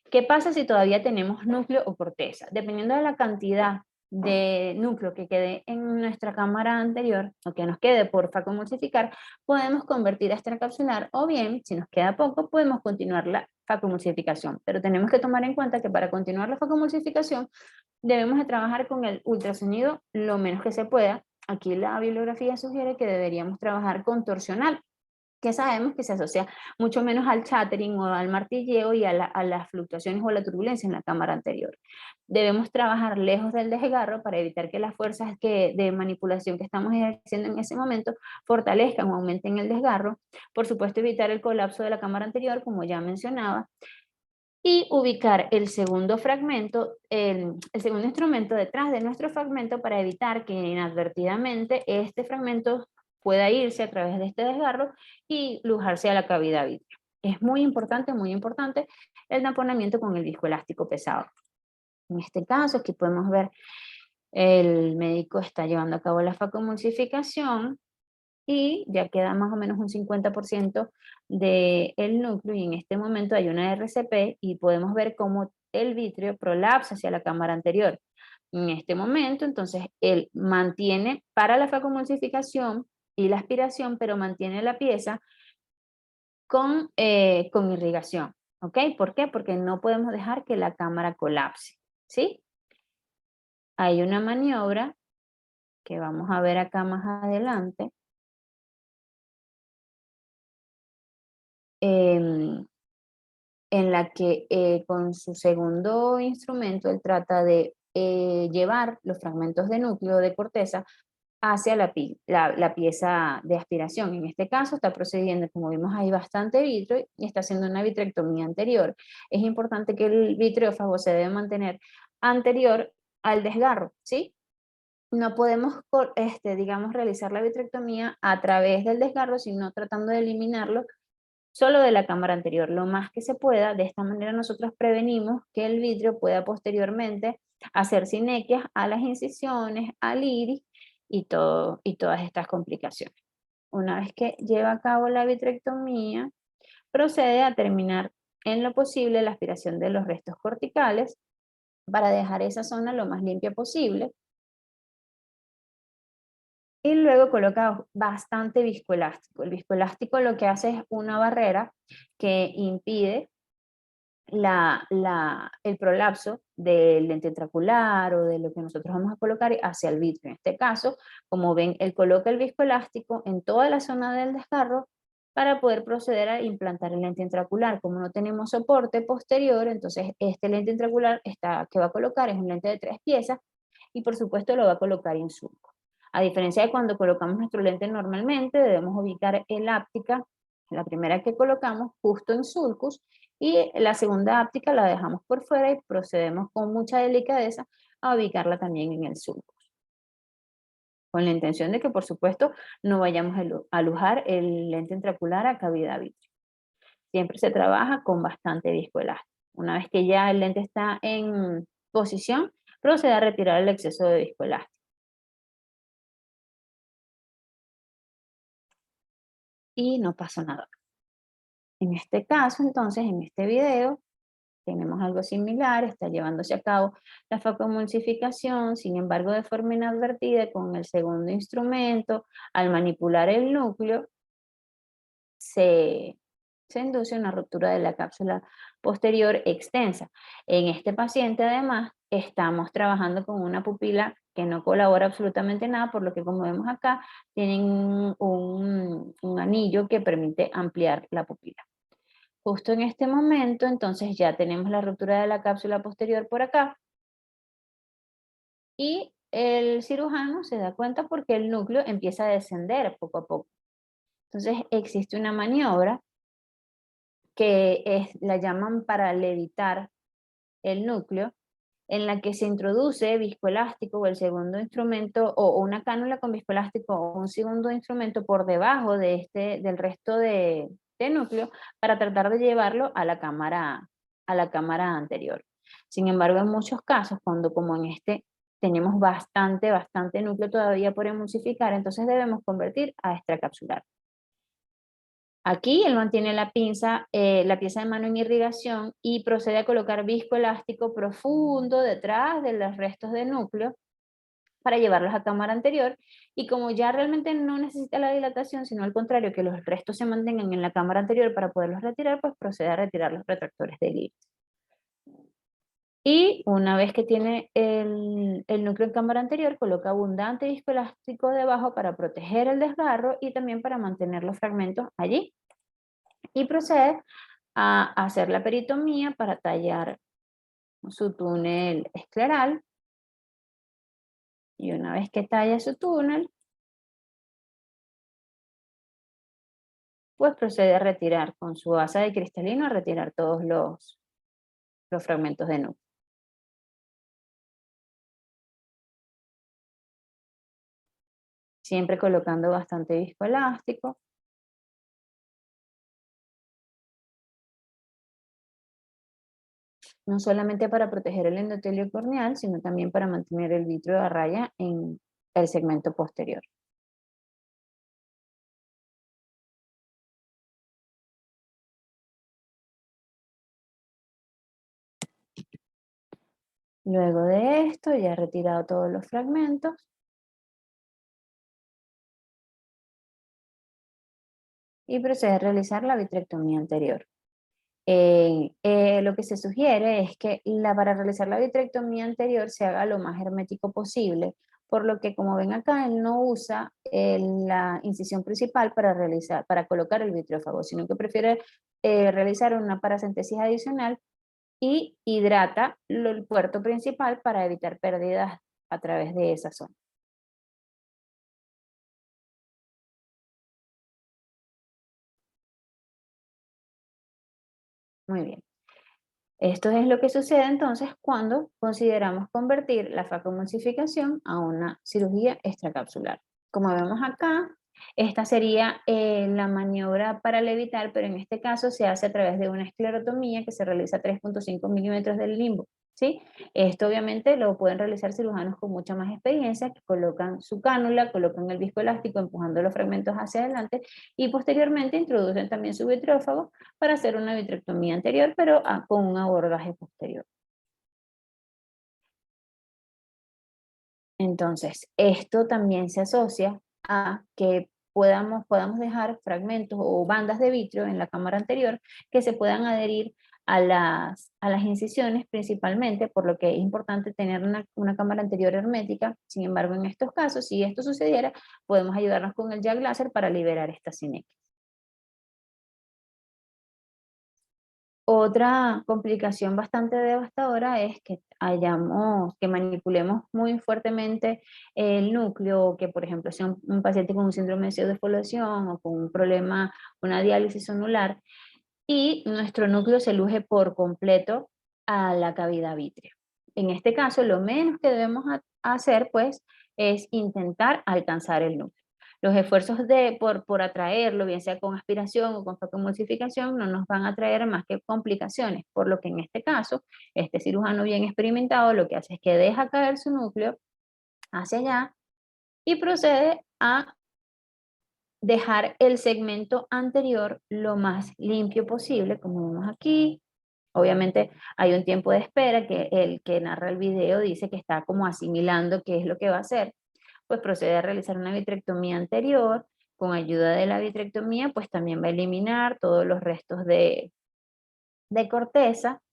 ¿Qué pasa si todavía tenemos núcleo o corteza? Dependiendo de la cantidad de núcleo que quede en nuestra cámara anterior o que nos quede por facomulsificar, podemos convertir a extracapsular, o bien, si nos queda poco, podemos continuar la facomulsificación. Pero tenemos que tomar en cuenta que para continuar la facomulsificación debemos de trabajar con el ultrasonido lo menos que se pueda. Aquí la bibliografía sugiere que deberíamos trabajar con torsional, que sabemos que se asocia mucho menos al chattering o al martilleo y a las fluctuaciones o la turbulencia en la cámara anterior. Debemos trabajar lejos del desgarro para evitar que las fuerzas de manipulación que estamos ejerciendo en ese momento fortalezcan o aumenten el desgarro. Por supuesto, evitar el colapso de la cámara anterior, como ya mencionaba, y ubicar el segundo fragmento, el segundo instrumento detrás de nuestro fragmento para evitar que inadvertidamente este fragmento pueda irse a través de este desgarro y lujarse a la cavidad vítrea. Es muy importante el taponamiento con el viscoelástico pesado. En este caso, aquí podemos ver el médico está llevando a cabo la facomulsificación y ya queda más o menos un 50% del núcleo, y en este momento hay una RCP y podemos ver cómo el vitrio prolapsa hacia la cámara anterior. En este momento, entonces, él mantiene para la facomulsificación y la aspiración, pero mantiene la pieza con irrigación. ¿Ok? ¿Por qué? Porque no podemos dejar que la cámara colapse. ¿Sí? Hay una maniobra que vamos a ver acá más adelante, em, en la que con su segundo instrumento él trata de llevar los fragmentos de núcleo de corteza hacia la pieza de aspiración. En este caso está procediendo, como vimos, hay bastante vitrio y está haciendo una vitrectomía anterior. Es importante que el vitreófago se debe mantener anterior al desgarro, ¿sí? No podemos, digamos, realizar la vitrectomía a través del desgarro, sino tratando de eliminarlo solo de la cámara anterior, lo más que se pueda. De esta manera nosotros prevenimos que el vidrio pueda posteriormente hacer sinequias a las incisiones, al iris y todas estas complicaciones. Una vez que lleva a cabo la vitrectomía, procede a terminar en lo posible la aspiración de los restos corticales para dejar esa zona lo más limpia posible. Y luego coloca bastante viscoelástico. El viscoelástico lo que hace es una barrera que impide el prolapso del lente intraocular o de lo que nosotros vamos a colocar hacia el vitrio. En este caso, como ven, él coloca el viscoelástico en toda la zona del desgarro para poder proceder a implantar el lente intraocular. Como no tenemos soporte posterior, entonces este lente intraocular que va a colocar es un lente de 3 piezas, y por supuesto lo va a colocar en surco. A diferencia de cuando colocamos nuestro lente normalmente, debemos ubicar el áptica, la primera que colocamos, justo en sulcus, y la segunda áptica la dejamos por fuera y procedemos con mucha delicadeza a ubicarla también en el sulcus, con la intención de que, por supuesto, no vayamos a alujar el lente intraocular a cavidad vitrea. Siempre se trabaja con bastante viscoelástico. Una vez que ya el lente está en posición, procede a retirar el exceso de viscoelástico. Y no pasa nada. En este caso, entonces, en este video, tenemos algo similar, está llevándose a cabo la facomulsificación, sin embargo, de forma inadvertida, con el segundo instrumento, al manipular el núcleo, se, se induce una ruptura de la cápsula posterior extensa. En este paciente, además, estamos trabajando con una pupila que no colabora absolutamente nada, por lo que, como vemos acá, tienen un anillo que permite ampliar la pupila. justo en este momento, entonces ya tenemos la ruptura de la cápsula posterior por acá, y el cirujano se da cuenta porque el núcleo empieza a descender poco a poco. Entonces existe una maniobra que la llaman para levitar el núcleo, en la que se introduce viscoelástico o el segundo instrumento, o una cánula con viscoelástico o un segundo instrumento por debajo del resto de núcleo, para tratar de llevarlo a la cámara anterior. Sin embargo, en muchos casos, cuando como en este tenemos bastante núcleo todavía por emulsificar, entonces debemos convertir a extracapsular. Aquí él mantiene la pinza, la pieza de mano en irrigación, y procede a colocar viscoelástico profundo detrás de los restos de núcleo para llevarlos a cámara anterior, y como ya realmente no necesita la dilatación, sino al contrario, que los restos se mantengan en la cámara anterior para poderlos retirar, pues procede a retirar los retractores del iris. Y una vez que tiene el núcleo en cámara anterior, coloca abundante viscoelástico debajo para proteger el desgarro y también para mantener los fragmentos allí. Y procede a hacer la peritomía para tallar su túnel escleral. Y una vez que talla su túnel, pues procede a retirar con su asa de cristalino, a retirar todos los fragmentos de núcleo. Siempre colocando bastante viscoelástico. No solamente para proteger el endotelio corneal, sino también para mantener el vitrio a raya en el segmento posterior. Luego de esto, ya he retirado todos los fragmentos, y procede a realizar la vitrectomía anterior. Lo que se sugiere es que para realizar la vitrectomía anterior se haga lo más hermético posible, por lo que, como ven acá, él no usa la incisión principal para colocar el vitreófago, sino que prefiere realizar una paracentesis adicional y hidrata el puerto principal para evitar pérdidas a través de esa zona. Muy bien. Esto es lo que sucede entonces cuando consideramos convertir la facomulsificación a una cirugía extracapsular. Como vemos acá, esta sería la maniobra para levitar, pero en este caso se hace a través de una esclerotomía que se realiza a 3.5 milímetros del limbo, ¿sí? Esto obviamente lo pueden realizar cirujanos con mucha más experiencia, que colocan su cánula, colocan el viscoelástico empujando los fragmentos hacia adelante, y posteriormente introducen también su vitreófago para hacer una vitrectomía anterior, pero con un abordaje posterior. Entonces, esto también se asocia a que podamos dejar fragmentos o bandas de vitrio en la cámara anterior que se puedan adherir a las incisiones principalmente, por lo que es importante tener una cámara anterior hermética. Sin embargo, en estos casos, si esto sucediera, podemos ayudarnos con el JAK láser para liberar esta cinequia. Otra complicación bastante devastadora es que manipulemos muy fuertemente el núcleo, o que por ejemplo sea un paciente con un síndrome de pseudodesfoliación o con un problema, una diálisis anular, y nuestro núcleo se luje por completo a la cavidad vítrea. En este caso, lo menos que debemos hacer, pues, es intentar alcanzar el núcleo. Los esfuerzos por atraerlo, bien sea con aspiración o con facomulsificación, no nos van a traer más que complicaciones, por lo que en este caso, este cirujano bien experimentado lo que hace es que deja caer su núcleo hacia allá y procede a dejar el segmento anterior lo más limpio posible, como vemos aquí. Obviamente hay un tiempo de espera que el que narra el video dice que está como asimilando qué es lo que va a hacer. Pues procede a realizar una vitrectomía anterior. Con ayuda de la vitrectomía, pues también va a eliminar todos los restos de corteza.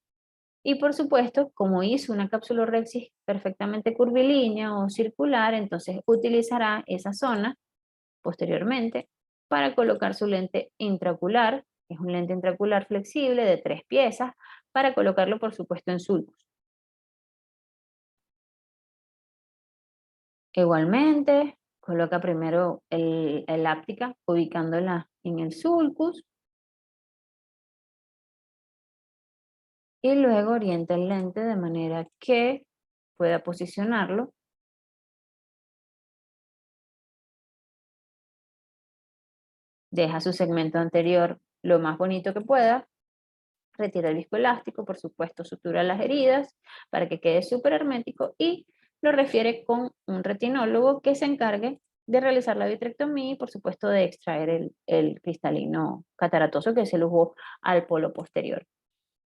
Y por supuesto, como hizo una capsulorhexis perfectamente curvilínea o circular, entonces utilizará esa zona posteriormente para colocar su lente intraocular, Es un lente intraocular flexible de 3 piezas para colocarlo, por supuesto, en sulcus. Igualmente, coloca primero el áptica ubicándola en el sulcus y luego orienta el lente de manera que pueda posicionarlo. Deja su segmento anterior lo más bonito que pueda, retira el viscoelástico, por supuesto sutura las heridas para que quede súper hermético y lo refiere con un retinólogo que se encargue de realizar la vitrectomía y por supuesto de extraer el cristalino cataratoso que es el ojo al polo posterior.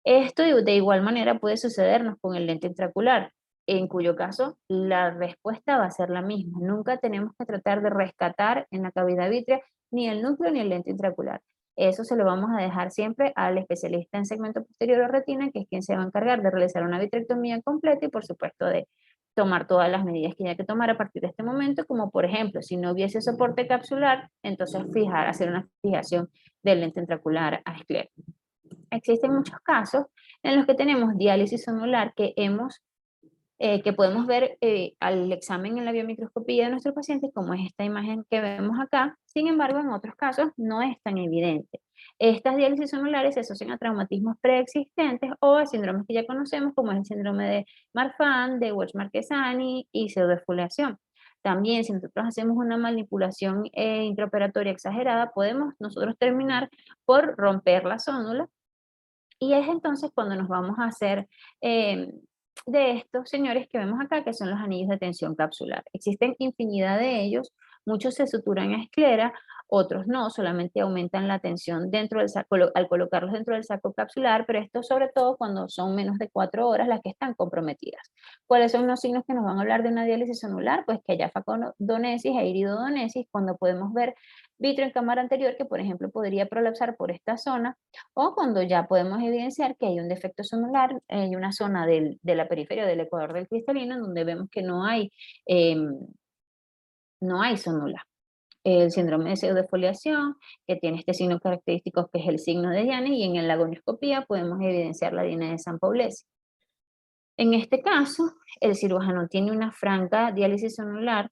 Esto de igual manera puede sucedernos con el lente intraocular, en cuyo caso la respuesta va a ser la misma. Nunca tenemos que tratar de rescatar en la cavidad vítrea ni el núcleo ni el lente intraocular. Eso se lo vamos a dejar siempre al especialista en segmento posterior o retina, que es quien se va a encargar de realizar una vitrectomía completa y por supuesto de tomar todas las medidas que haya que tomar a partir de este momento, como por ejemplo, si no hubiese soporte capsular, entonces hacer una fijación del lente intraocular a esclera. Existen muchos casos en los que tenemos diálisis sonular que podemos ver al examen en la biomicroscopía de nuestros pacientes, como es esta imagen que vemos acá. Sin embargo, en otros casos no es tan evidente. Estas diálisis sonulares se asocian a traumatismos preexistentes o a síndromes que ya conocemos, como es el síndrome de Marfan, de Welch-Marquesani y pseudofoliación. También, si nosotros hacemos una manipulación intraoperatoria exagerada, podemos nosotros terminar por romper la zónula y es entonces cuando nos vamos a hacer de estos señores que vemos acá, que son los anillos de tensión capsular. Existen infinidad de ellos, muchos se suturan a esclera, otros no, solamente aumentan la tensión dentro del saco, al colocarlos dentro del saco capsular, pero esto sobre todo cuando son menos de 4 horas las que están comprometidas. ¿Cuáles son los signos que nos van a hablar de una diálisis sonular? Pues que haya facodonesis e iridodonesis, cuando podemos ver vitro en cámara anterior que, por ejemplo, podría prolapsar por esta zona, o cuando ya podemos evidenciar que hay un defecto sonular, hay una zona de la periferia del ecuador del cristalino en donde vemos que no hay sonula. El síndrome de pseudofoliación, que tiene este signo característico que es el signo de Diane, y en la gonioscopía podemos evidenciar la diane de San Paulesi. En este caso, el cirujano tiene una franca diálisis sonular,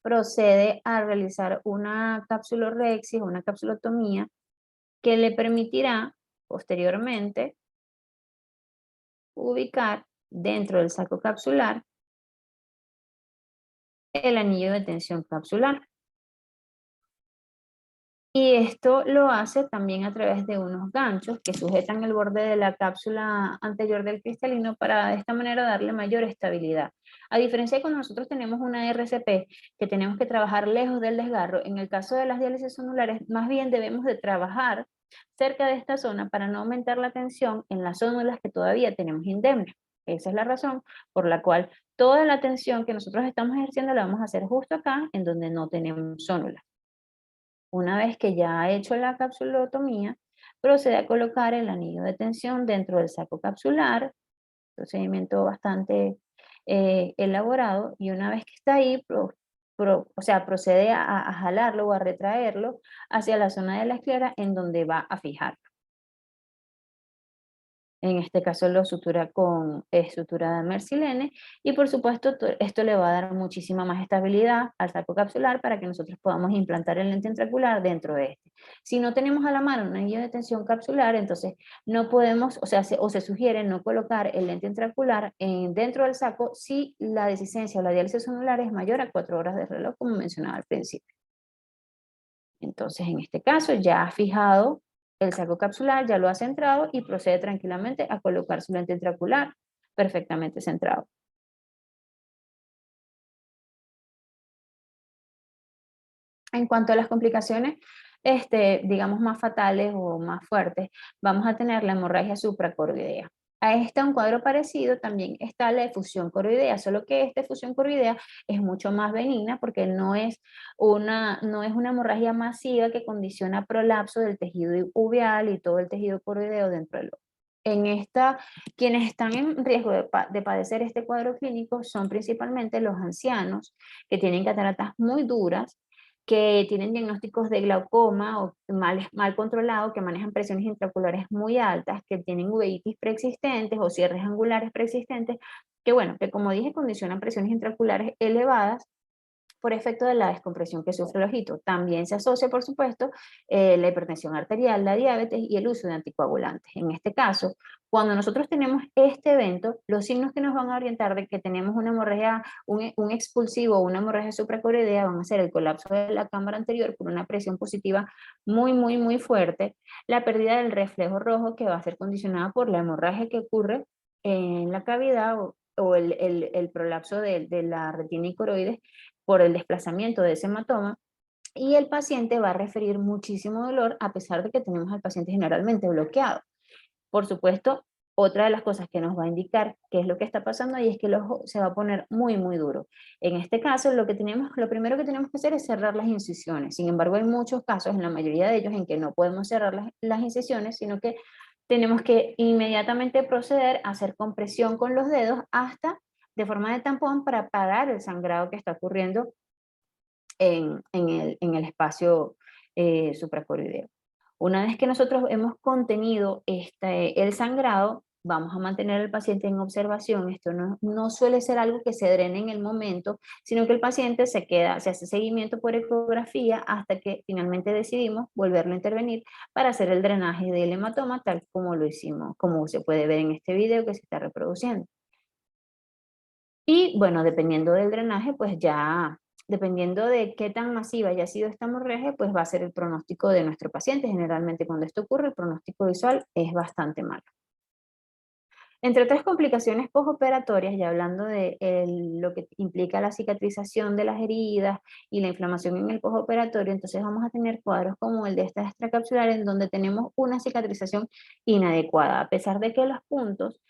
procede a realizar una capsulorhexis o una capsulotomía que le permitirá posteriormente ubicar dentro del saco capsular el anillo de tensión capsular. Y esto lo hace también a través de unos ganchos que sujetan el borde de la cápsula anterior del cristalino para de esta manera darle mayor estabilidad. A diferencia de cuando nosotros tenemos una RCP que tenemos que trabajar lejos del desgarro, en el caso de las diálisis sonulares más bien debemos de trabajar cerca de esta zona para no aumentar la tensión en las zónulas que todavía tenemos indemnes. Esa es la razón por la cual toda la tensión que nosotros estamos ejerciendo la vamos a hacer justo acá en donde no tenemos zónulas. Una vez que ya ha hecho la capsulotomía, procede a colocar el anillo de tensión dentro del saco capsular, procedimiento bastante elaborado, y una vez que está ahí, o sea, procede a jalarlo o a retraerlo hacia la zona de la esclera en donde va a fijar. En este caso lo sutura con sutura de mercilene y por supuesto esto le va a dar muchísima más estabilidad al saco capsular para que nosotros podamos implantar el lente intraocular dentro de este. Si no tenemos a la mano una guía de tensión capsular, entonces no podemos, o sea, se sugiere no colocar el lente intraocular dentro del saco si la dehiscencia o la diálisis sonular es mayor a 4 horas de reloj, como mencionaba al principio. Entonces, en este caso, ya ha fijado el saco capsular, ya lo ha centrado y procede tranquilamente a colocar su lente intraocular perfectamente centrado. En cuanto a las complicaciones, digamos más fatales o más fuertes, vamos a tener la hemorragia supracoroidea. A un cuadro parecido también está la efusión coroidea, solo que esta efusión coroidea es mucho más benigna porque no es una hemorragia masiva que condiciona prolapso del tejido uveal y todo el tejido coroideo dentro del ojo. En esta, quienes están en riesgo de padecer este cuadro clínico son principalmente los ancianos que tienen cataratas muy duras, que tienen diagnósticos de glaucoma o mal controlado, que manejan presiones intraoculares muy altas, que tienen uveitis preexistentes o cierres angulares preexistentes, que bueno, que como dije, condicionan presiones intraoculares elevadas por efecto de la descompresión que sufre el ojito. También se asocia, por supuesto, la hipertensión arterial, la diabetes y el uso de anticoagulantes. En este caso, cuando nosotros tenemos este evento, los signos que nos van a orientar de que tenemos una hemorragia, un expulsivo o una hemorragia supracoroidea van a ser el colapso de la cámara anterior por una presión positiva muy fuerte, la pérdida del reflejo rojo que va a ser condicionada por la hemorragia que ocurre en la cavidad o el prolapso de la retina y coroides por el desplazamiento de ese hematoma, y el paciente va a referir muchísimo dolor a pesar de que tenemos al paciente generalmente bloqueado. Por supuesto, otra de las cosas que nos va a indicar qué es lo que está pasando ahí es que el ojo se va a poner muy duro. En este caso, lo primero que tenemos que hacer es cerrar las incisiones. Sin embargo, hay muchos casos, en la mayoría de ellos, en que no podemos cerrar las incisiones, sino que tenemos que inmediatamente proceder a hacer compresión con los dedos hasta de forma de tampón para parar el sangrado que está ocurriendo en el espacio supracoroideo. Una vez que nosotros hemos contenido el sangrado, vamos a mantener al paciente en observación. Esto no suele ser algo que se drene en el momento, sino que el paciente se hace seguimiento por ecografía hasta que finalmente decidimos volverlo a intervenir para hacer el drenaje del hematoma, tal como lo hicimos, como se puede ver en este video que se está reproduciendo. Y bueno, dependiendo del drenaje, pues ya, dependiendo de qué tan masiva haya sido esta hemorragia, pues va a ser el pronóstico de nuestro paciente. Generalmente cuando esto ocurre, el pronóstico visual es bastante malo. Entre otras complicaciones postoperatorias, ya hablando de lo que implica la cicatrización de las heridas y la inflamación en el postoperatorio, entonces vamos a tener cuadros como el de esta extracapsular en donde tenemos una cicatrización inadecuada. A pesar de que los puntos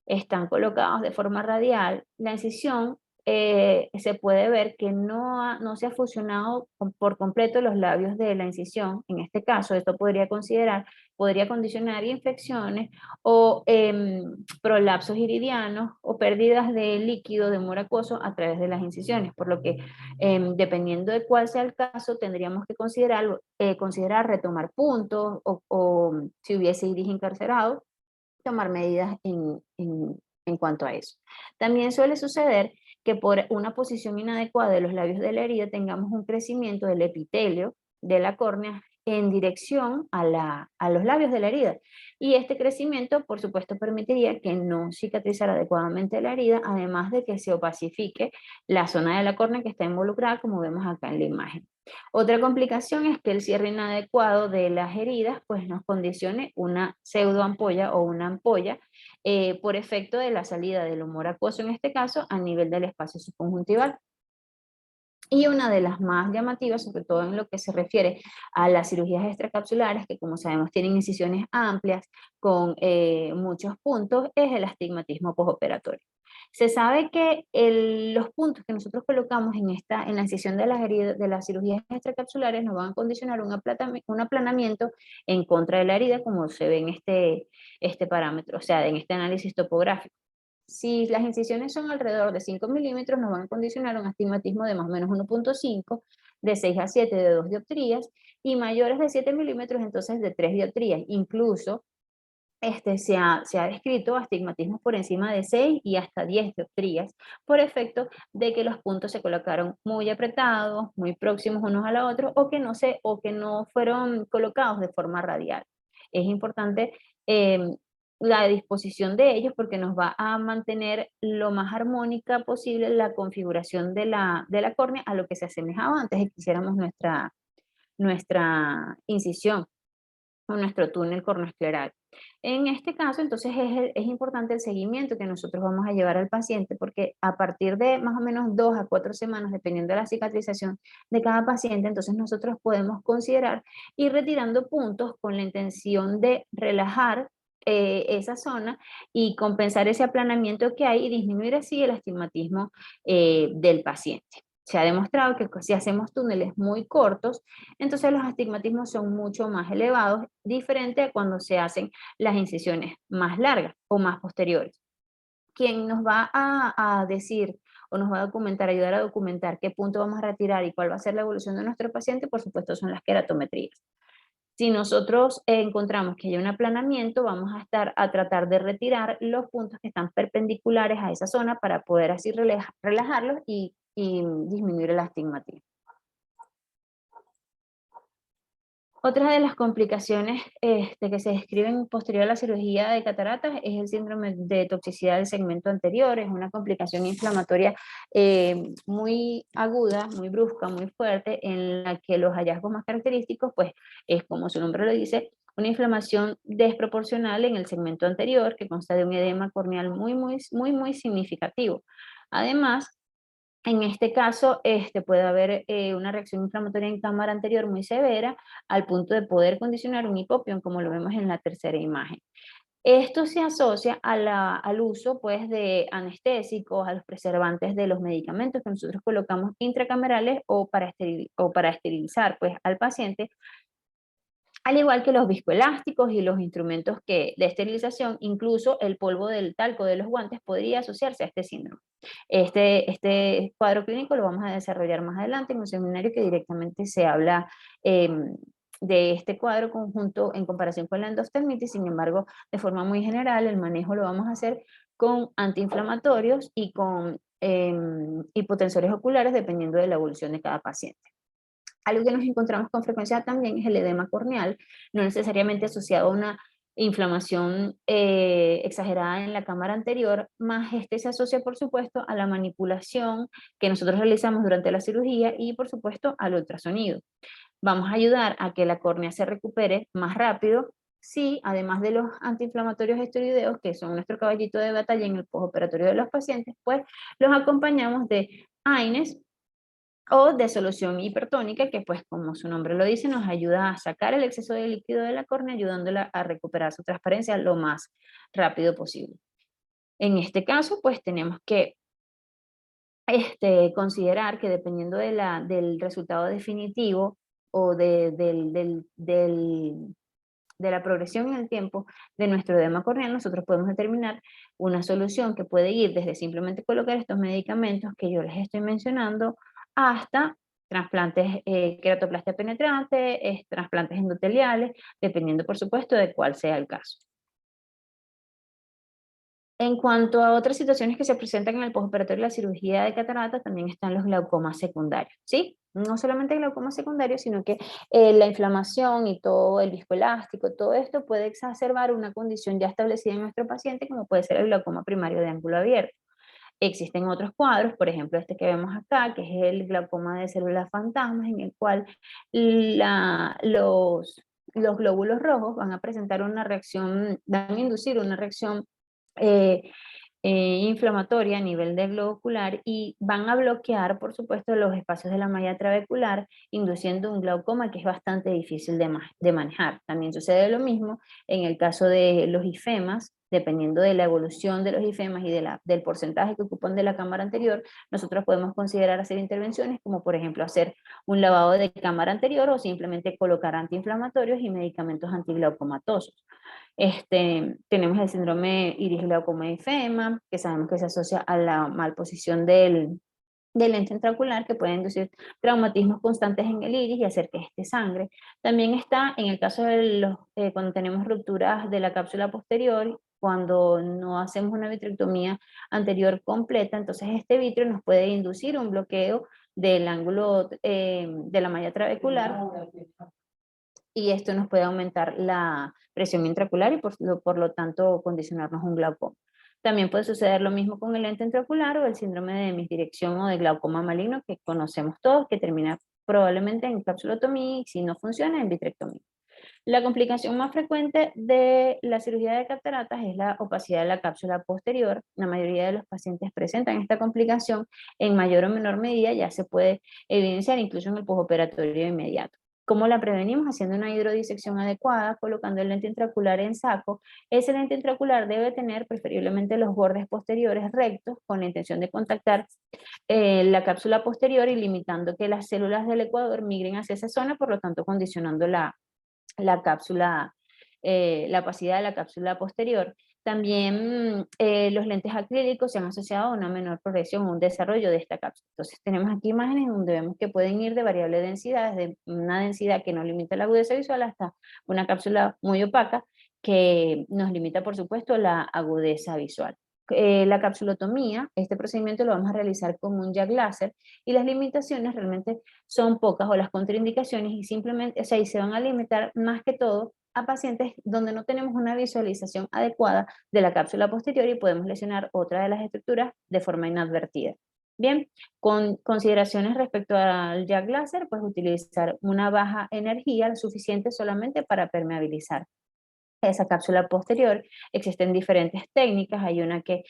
están colocados de forma radial, la incisión se puede ver que no se ha fusionado por completo los labios de la incisión. En este caso, esto podría condicionar infecciones o prolapsos iridianos o pérdidas de líquido de humor acuoso a través de las incisiones, por lo que dependiendo de cuál sea el caso, tendríamos que considerar retomar puntos o si hubiese iris encarcerado, tomar medidas en cuanto a eso. También suele suceder que por una posición inadecuada de los labios de la herida tengamos un crecimiento del epitelio de la córnea en dirección a los labios de la herida. Y este crecimiento, por supuesto, permitiría que no cicatrizara adecuadamente la herida, además de que se opacifique la zona de la córnea que está involucrada, como vemos acá en la imagen. Otra complicación es que el cierre inadecuado de las heridas pues nos condicione una pseudoampolla o una ampolla por efecto de la salida del humor acuoso en este caso a nivel del espacio subconjuntival. Y una de las más llamativas, sobre todo en lo que se refiere a las cirugías extracapsulares, que como sabemos tienen incisiones amplias con muchos puntos, es el astigmatismo postoperatorio. Se sabe que los puntos que nosotros colocamos en la incisión de las heridas, de las cirugías extracapsulares nos van a condicionar un aplanamiento en contra de la herida, como se ve en este parámetro, o sea, en este análisis topográfico. Si las incisiones son alrededor de 5 milímetros, nos van a condicionar un astigmatismo de más o menos 1.5, de 6 a 7 de 2 dioptrías, y mayores de 7 milímetros, entonces de 3 dioptrías. Incluso se ha descrito astigmatismos por encima de 6 y hasta 10 dioptrías, por efecto de que los puntos se colocaron muy apretados, muy próximos unos a la otra, o que no fueron colocados de forma radial. Es importante la disposición de ellos porque nos va a mantener lo más armónica posible la configuración de la córnea a lo que se asemejaba antes de que hiciéramos nuestra incisión o nuestro túnel cornoescleral. En este caso, entonces, es importante el seguimiento que nosotros vamos a llevar al paciente, porque a partir de más o menos 2 a 4 semanas, dependiendo de la cicatrización de cada paciente, entonces nosotros podemos considerar ir retirando puntos con la intención de relajar esa zona y compensar ese aplanamiento que hay y disminuir así el astigmatismo del paciente. Se ha demostrado que si hacemos túneles muy cortos, entonces los astigmatismos son mucho más elevados, diferente a cuando se hacen las incisiones más largas o más posteriores. quien nos va a decir o nos va a documentar, ayudar a documentar qué punto vamos a retirar y cuál va a ser la evolución de nuestro paciente, por supuesto, son las queratometrías. Si nosotros encontramos que hay un aplanamiento, vamos a tratar de retirar los puntos que están perpendiculares a esa zona para poder así relajarlos y disminuir el astigmatismo. Otra de las complicaciones que se describen posterior a la cirugía de cataratas es el síndrome de toxicidad del segmento anterior. Es una complicación inflamatoria muy aguda, muy brusca, muy fuerte, en la que los hallazgos más característicos, pues, es como su nombre lo dice, una inflamación desproporcional en el segmento anterior que consta de un edema corneal muy significativo. Además, en este caso, puede haber una reacción inflamatoria en cámara anterior muy severa al punto de poder condicionar un hipopión, como lo vemos en la tercera imagen. Esto se asocia al uso pues, de anestésicos, a los preservantes de los medicamentos que nosotros colocamos intracamerales o para esterilizar pues, al paciente, al igual que los viscoelásticos y los instrumentos de esterilización. Incluso el polvo del talco de los guantes podría asociarse a este síndrome. Este cuadro clínico lo vamos a desarrollar más adelante en un seminario que directamente se habla de este cuadro conjunto en comparación con la endoftalmitis. Sin embargo, de forma muy general, el manejo lo vamos a hacer con antiinflamatorios y con hipotensores oculares, dependiendo de la evolución de cada paciente. Algo que nos encontramos con frecuencia también es el edema corneal, no necesariamente asociado a una inflamación exagerada en la cámara anterior, más se asocia por supuesto a la manipulación que nosotros realizamos durante la cirugía y por supuesto al ultrasonido. Vamos a ayudar a que la córnea se recupere más rápido si, además de los antiinflamatorios esteroideos, que son nuestro caballito de batalla en el postoperatorio de los pacientes, pues los acompañamos de AINES o de solución hipertónica, que pues como su nombre lo dice, nos ayuda a sacar el exceso de líquido de la córnea, ayudándola a recuperar su transparencia lo más rápido posible. En este caso, pues tenemos que considerar que dependiendo del resultado definitivo o de la progresión en el tiempo de nuestro edema corneal, nosotros podemos determinar una solución que puede ir desde simplemente colocar estos medicamentos que yo les estoy mencionando hasta trasplantes, queratoplastia penetrante, trasplantes endoteliales, dependiendo por supuesto de cuál sea el caso. En cuanto a otras situaciones que se presentan en el postoperatorio de la cirugía de catarata, también están los glaucomas secundarios, ¿sí? No solamente el glaucoma secundario, sino que la inflamación y todo el viscoelástico, todo esto puede exacerbar una condición ya establecida en nuestro paciente, como puede ser el glaucoma primario de ángulo abierto. Existen otros cuadros, por ejemplo este que vemos acá, que es el glaucoma de células fantasmas, en el cual los glóbulos rojos van a presentar una reacción, van a inducir una reacción eh, inflamatoria a nivel del globo ocular y van a bloquear, por supuesto, los espacios de la malla trabecular, induciendo un glaucoma que es bastante difícil de manejar. También sucede lo mismo en el caso de los ifemas. Dependiendo de la evolución de los ifemas y del porcentaje que ocupan de la cámara anterior, nosotros podemos considerar hacer intervenciones como por ejemplo hacer un lavado de cámara anterior o simplemente colocar antiinflamatorios y medicamentos antiglaucomatosos. Tenemos el síndrome iris glaucoma ifema, que sabemos que se asocia a la malposición del lente intraocular, que puede inducir traumatismos constantes en el iris y hacer que sangre. También está en el caso de cuando tenemos rupturas de la cápsula posterior, cuando no hacemos una vitrectomía anterior completa, entonces este vitrio nos puede inducir un bloqueo del ángulo de la malla trabecular y esto nos puede aumentar la presión intraocular y por lo tanto condicionarnos un glaucoma. También puede suceder lo mismo con el lente intraocular o el síndrome de hemisdirección o de glaucoma maligno que conocemos todos, que termina probablemente en capsulotomía y si no funciona en vitrectomía. La complicación más frecuente de la cirugía de cataratas es la opacidad de la cápsula posterior. La mayoría de los pacientes presentan esta complicación en mayor o menor medida, ya se puede evidenciar incluso en el postoperatorio inmediato. ¿Cómo la prevenimos? Haciendo una hidrodisección adecuada, colocando el lente intraocular en saco. Ese lente intraocular debe tener preferiblemente los bordes posteriores rectos con la intención de contactar la cápsula posterior y limitando que las células del ecuador migren hacia esa zona, por lo tanto condicionando la cápsula, la opacidad de la cápsula posterior. También los lentes acrílicos se han asociado a una menor progresión o un desarrollo de esta cápsula. Entonces tenemos aquí imágenes donde vemos que pueden ir de variable densidad, desde una densidad que no limita la agudeza visual hasta una cápsula muy opaca que nos limita, por supuesto, la agudeza visual. La capsulotomía, este procedimiento lo vamos a realizar con un jack láser y las limitaciones realmente son pocas o las contraindicaciones y simplemente, o sea, y se van a limitar más que todo a pacientes donde no tenemos una visualización adecuada de la cápsula posterior y podemos lesionar otra de las estructuras de forma inadvertida. Bien, con consideraciones respecto al jack láser, pues utilizar una baja energía suficiente solamente para permeabilizar esa cápsula posterior. Existen diferentes técnicas, hay una que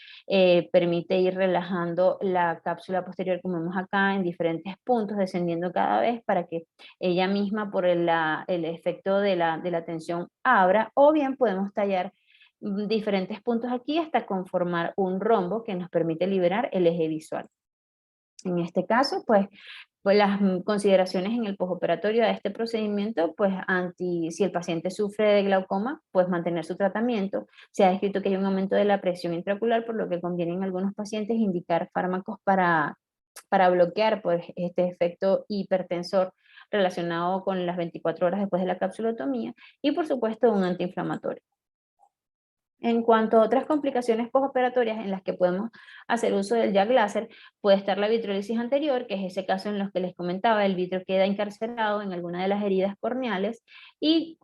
permite ir relajando la cápsula posterior, como vemos acá, en diferentes puntos, descendiendo cada vez para que ella misma, por el efecto de la tensión, abra, o bien podemos tallar diferentes puntos aquí hasta conformar un rombo que nos permite liberar el eje visual. En este caso, pues las consideraciones en el postoperatorio a este procedimiento, pues si el paciente sufre de glaucoma, pues mantener su tratamiento. Se ha descrito que hay un aumento de la presión intraocular, por lo que conviene en algunos pacientes indicar fármacos para bloquear pues, este efecto hipertensor relacionado con las 24 horas después de la capsulotomía y por supuesto un antiinflamatorio. En cuanto a otras complicaciones postoperatorias en las que podemos hacer uso del jack láser, puede estar la vitrolisis anterior, que es ese caso en los que les comentaba, el vitrio queda encarcelado en alguna de las heridas corneales y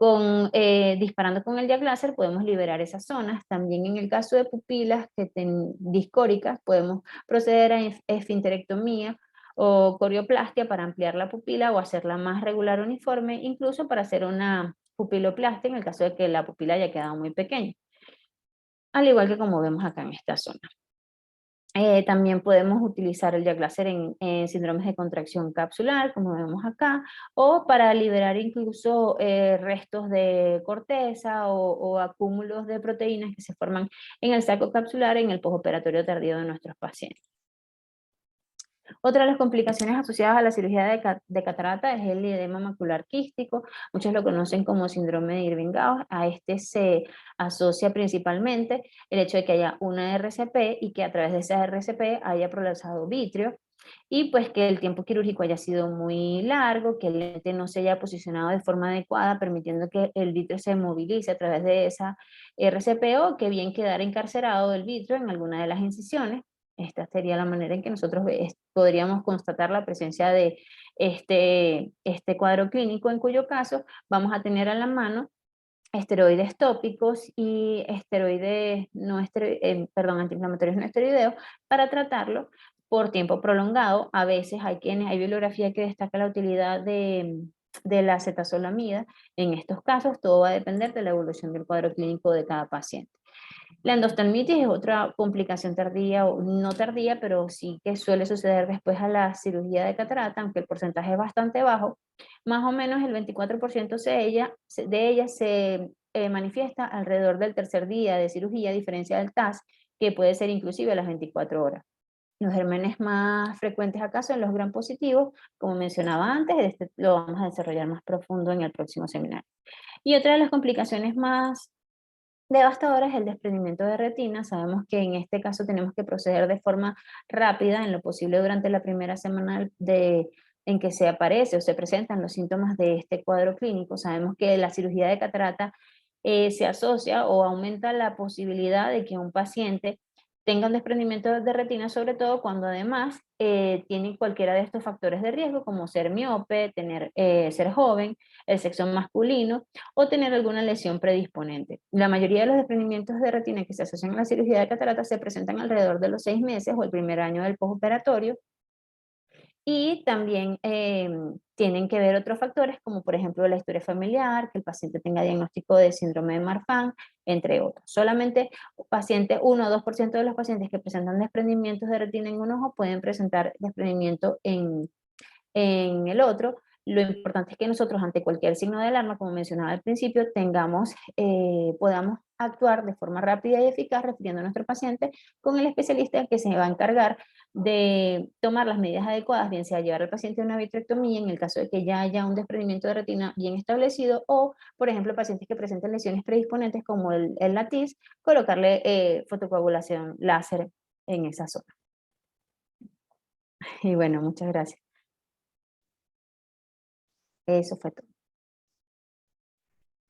disparando con el jack láser podemos liberar esas zonas. También en el caso de pupilas discóricas podemos proceder a esfinterectomía o corioplastia para ampliar la pupila o hacerla más regular uniforme, incluso para hacer una pupiloplastia en el caso de que la pupila haya quedado muy pequeña, al igual que como vemos acá en esta zona. También podemos utilizar el jack láser en síndromes de contracción capsular, como vemos acá, o para liberar incluso restos de corteza o acúmulos de proteínas que se forman en el saco capsular en el postoperatorio tardío de nuestros pacientes. Otra de las complicaciones asociadas a la cirugía de catarata es el edema macular quístico. Muchos lo conocen como síndrome de Irving-Gauss. A este se asocia principalmente el hecho de que haya una RCP y que a través de esa RCP haya prolapsado vitrio y pues que el tiempo quirúrgico haya sido muy largo, que el lente no se haya posicionado de forma adecuada, permitiendo que el vitrio se movilice a través de esa RCP o que bien quedara encarcerado el vitrio en alguna de las incisiones. Esta sería la manera en que nosotros podríamos constatar la presencia de este cuadro clínico, en cuyo caso vamos a tener a la mano esteroides tópicos y antiinflamatorios no esteroideos para tratarlo por tiempo prolongado. A veces hay bibliografía que destaca la utilidad de la acetazolamida. En estos casos todo va a depender de la evolución del cuadro clínico de cada paciente. La endostelmitis es otra complicación tardía, o no tardía, pero sí que suele suceder después a la cirugía de catarata, aunque el porcentaje es bastante bajo. Más o menos el 24% de ella se manifiesta alrededor del tercer día de cirugía, a diferencia del TAS, que puede ser inclusive a las 24 horas. Los gérmenes más frecuentes acá son los gram positivos, como mencionaba antes, lo vamos a desarrollar más profundo en el próximo seminario. Y otra de las complicaciones más devastadora es el desprendimiento de retina. Sabemos que en este caso tenemos que proceder de forma rápida, en lo posible durante la primera semana en que se aparece o se presentan los síntomas de este cuadro clínico. Sabemos que la cirugía de catarata se asocia o aumenta la posibilidad de que un paciente tenga un desprendimiento de retina, sobre todo cuando además tiene cualquiera de estos factores de riesgo, como ser miope, ser joven, el sexo masculino, o tener alguna lesión predisponente. La mayoría de los desprendimientos de retina que se asocian a la cirugía de catarata se presentan alrededor de los 6 meses o el primer año del postoperatorio, y también tienen que ver otros factores, como por ejemplo la historia familiar, que el paciente tenga diagnóstico de síndrome de Marfan, entre otros. Solamente 1 o 2% de los pacientes que presentan desprendimientos de retina en un ojo pueden presentar desprendimiento en el otro, Lo importante es que nosotros ante cualquier signo de alarma, como mencionaba al principio, podamos actuar de forma rápida y eficaz refiriendo a nuestro paciente con el especialista que se va a encargar de tomar las medidas adecuadas, bien sea llevar al paciente a una vitrectomía en el caso de que ya haya un desprendimiento de retina bien establecido, o por ejemplo pacientes que presenten lesiones predisponentes como el latiz, colocarle fotocoagulación láser en esa zona. Y bueno, muchas gracias. Eso fue todo.